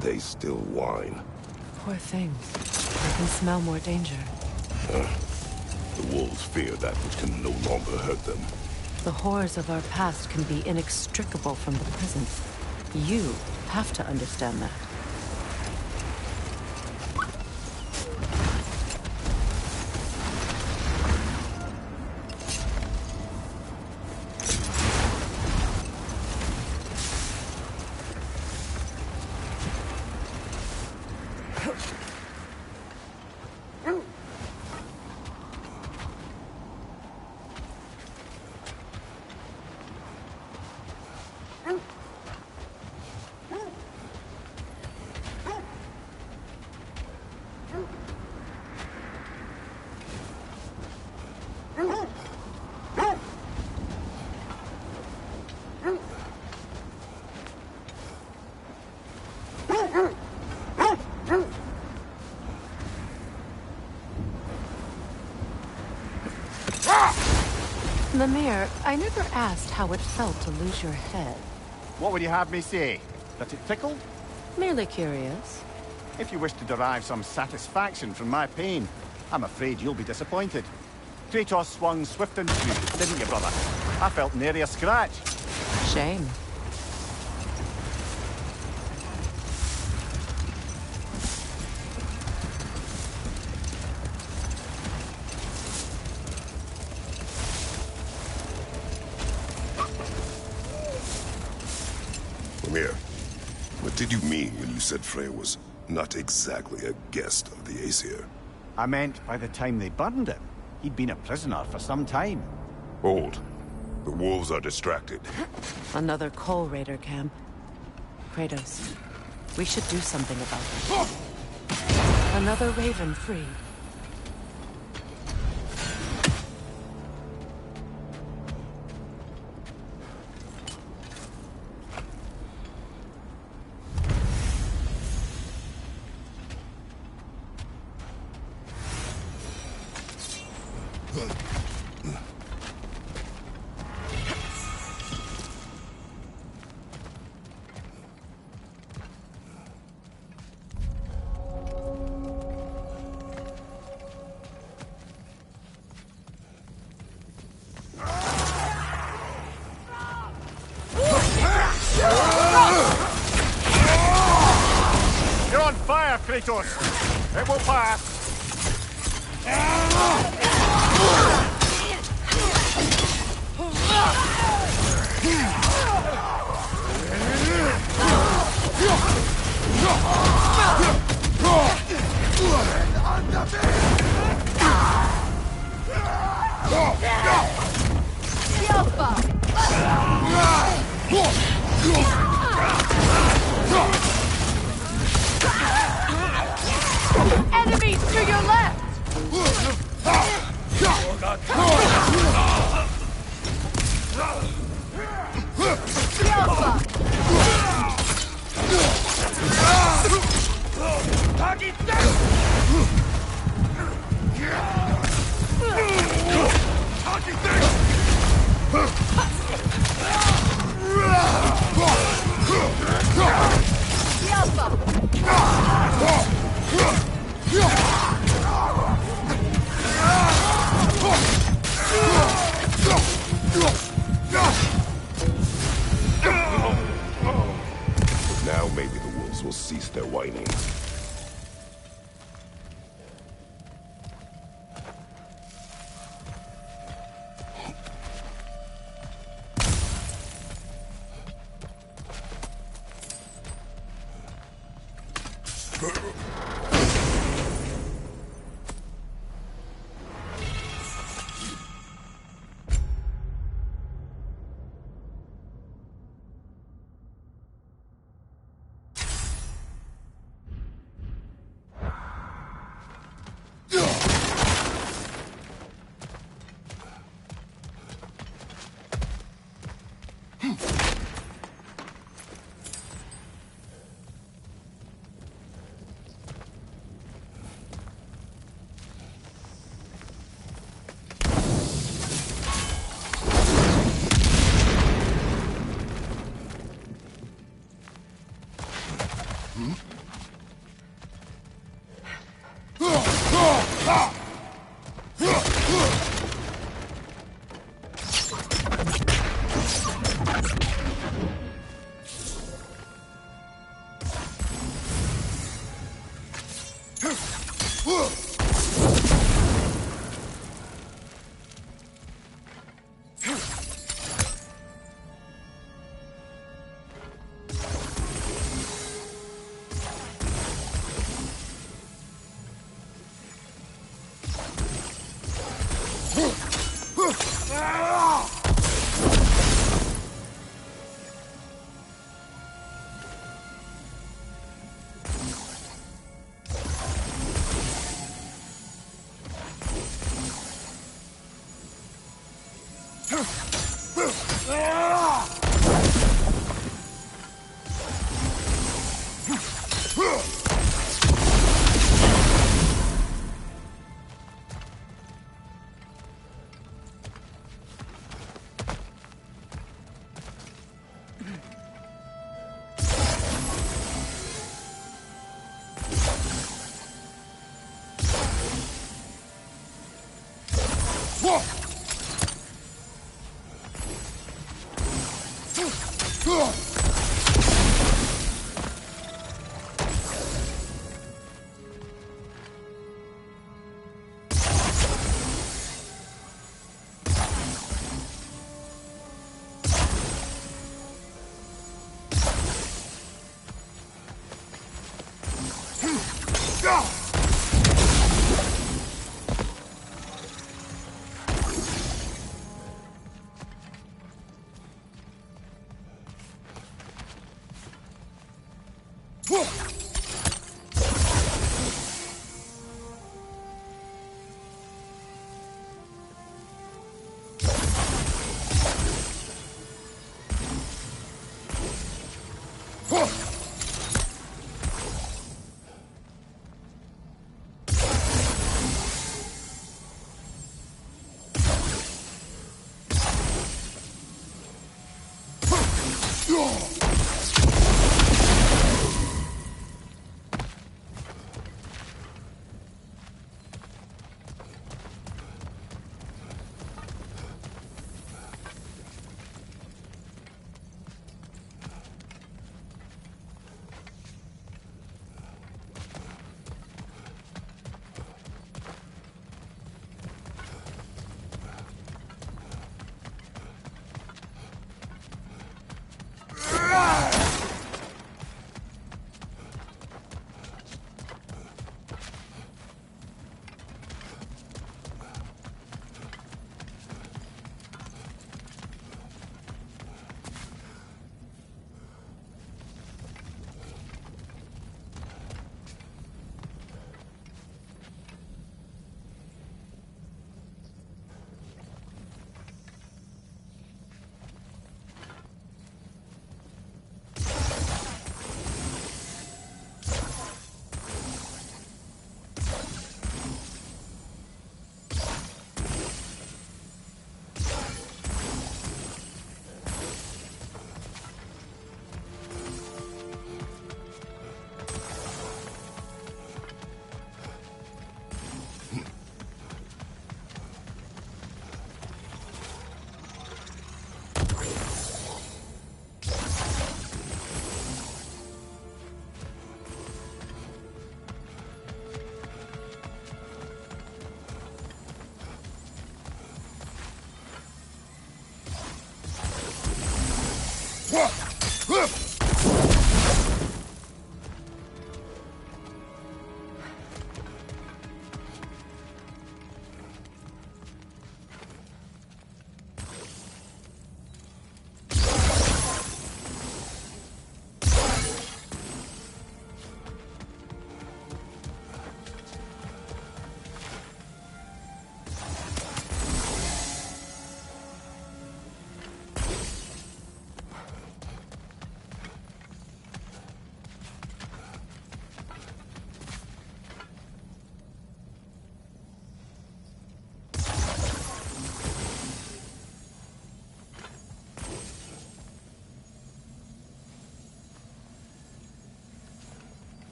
J: They still whine.
G: Poor things. They can smell more danger.
J: The wolves fear that which can no longer hurt them.
G: The horrors of our past can be inextricable from the present. You have to understand that. Mimir, I never asked how it felt to lose your head.
L: What would you have me say? That it tickled?
G: Merely curious.
L: If you wish to derive some satisfaction from my pain, I'm afraid you'll be disappointed. Kratos swung swift and true, didn't you, brother? I felt nary a scratch.
G: Shame.
J: Mimir, what did you mean when you said Frey was not exactly a guest of the Aesir?
L: I meant by the time they burned him, he'd been a prisoner for some time.
J: Hold. The wolves are distracted.
G: Another Coal Raider camp. Kratos, we should do something about it. Another Raven freed.
L: You're on fire, Kratos! It will pass!
F: Enemies to your left!
J: Now maybe the wolves will cease their whining.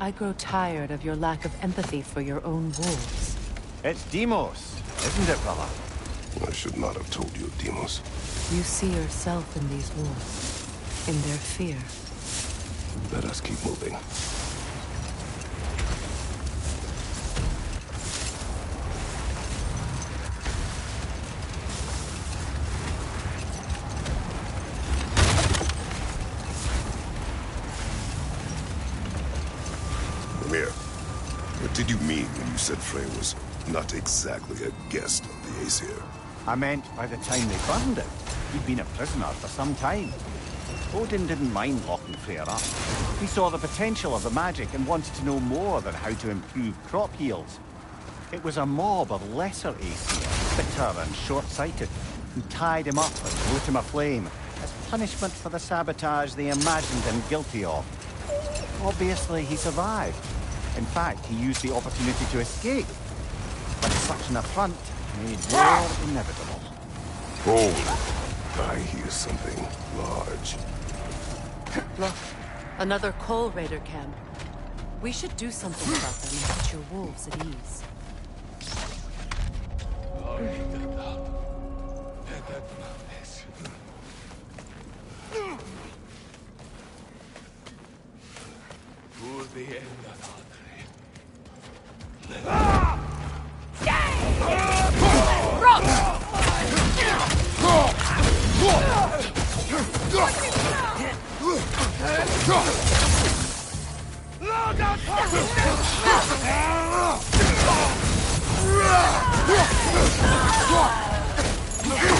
G: I grow tired of your lack of empathy for your own wolves.
L: It's Demos, isn't it, brother?
J: I should not have told you, Demos.
G: You see yourself in these wolves, in their fear.
J: Let us keep moving. Mimir, what did you mean when you said Frey was not exactly a guest of the Aesir?
L: I meant by the time they burned it, he'd been a prisoner for some time. Odin didn't mind locking Freyr up. He saw the potential of the magic and wanted to know more than how to improve crop yields. It was a mob of lesser Aesir, bitter and short-sighted, who tied him up and lit him aflame as punishment for the sabotage they imagined him guilty of. Obviously, he survived. In fact, he used the opportunity to escape. But such an affront made war inevitable.
J: Hold. I hear something large.
G: Look, another Coal Raider camp. We should do something about them and put your wolves at ease.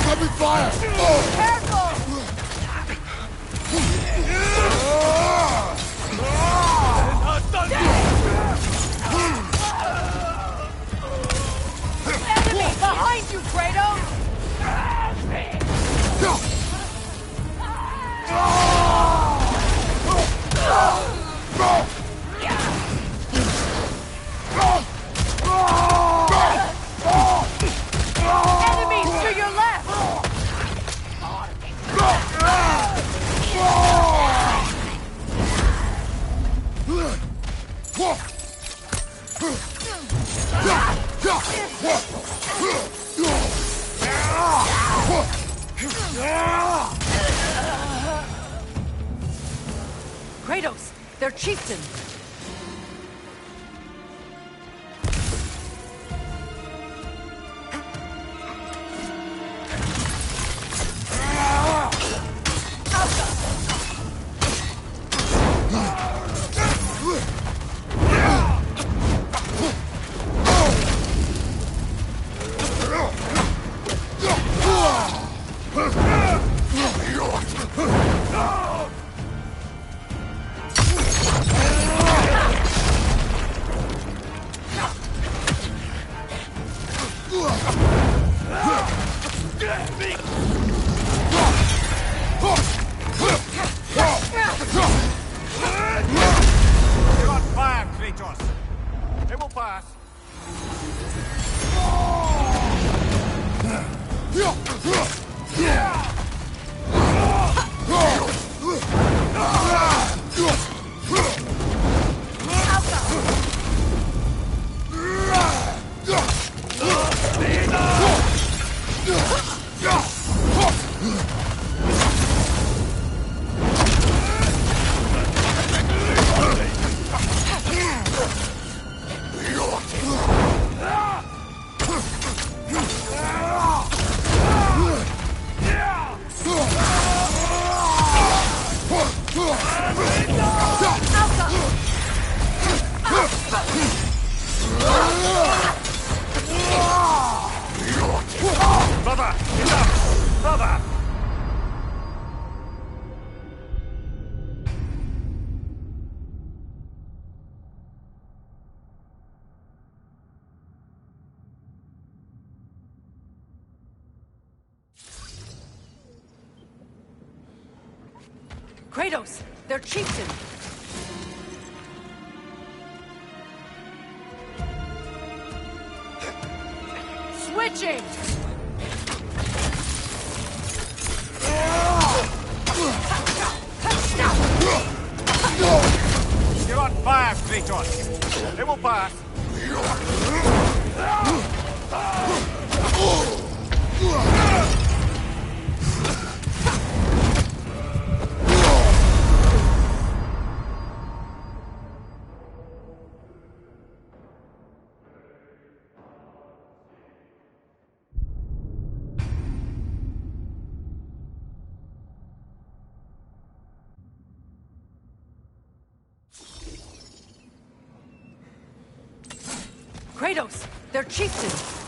J: Let me fire!
F: Enemy behind you, Kratos! Enemies to your left!
G: Kratos, their chieftain!
L: You're on fire, Kratos. It will pass. Brother! Enough! Brother!
G: Kratos, their chieftain!
F: Switching!
L: You're Shot fire, Kratos! It will pass!
F: Kratos! They're chieftains!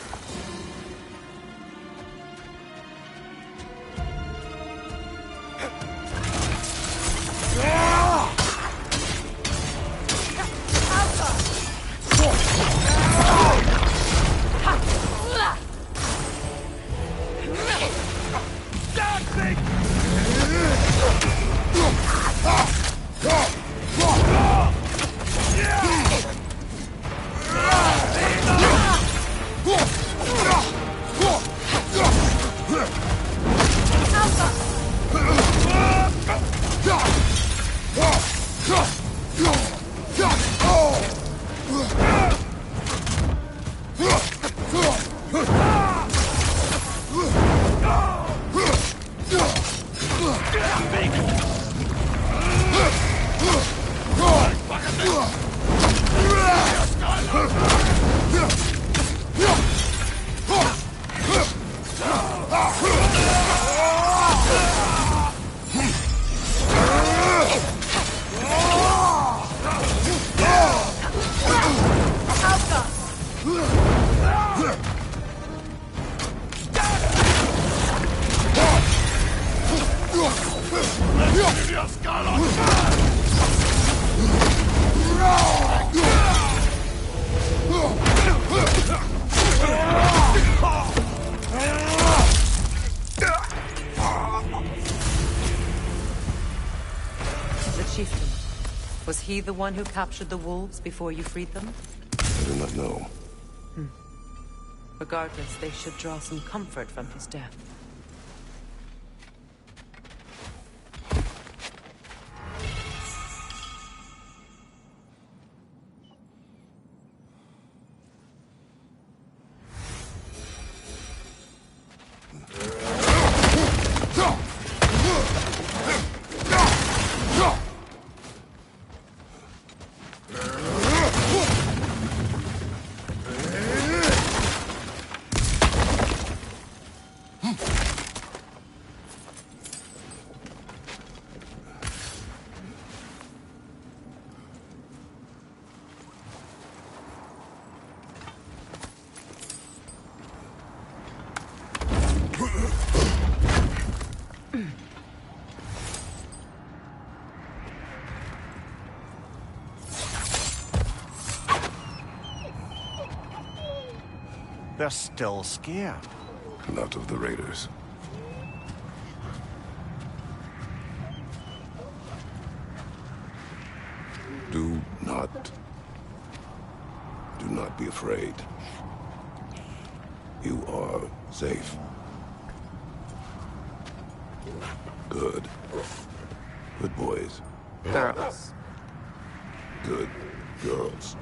G: Was he the one who captured the wolves before you freed them?
J: I do not know.
G: Regardless, they should draw some comfort from his death.
L: They're still scared.
J: Not of the raiders. Do not be afraid. You are safe. Good. Good boys.
G: Girls.
J: Good girls.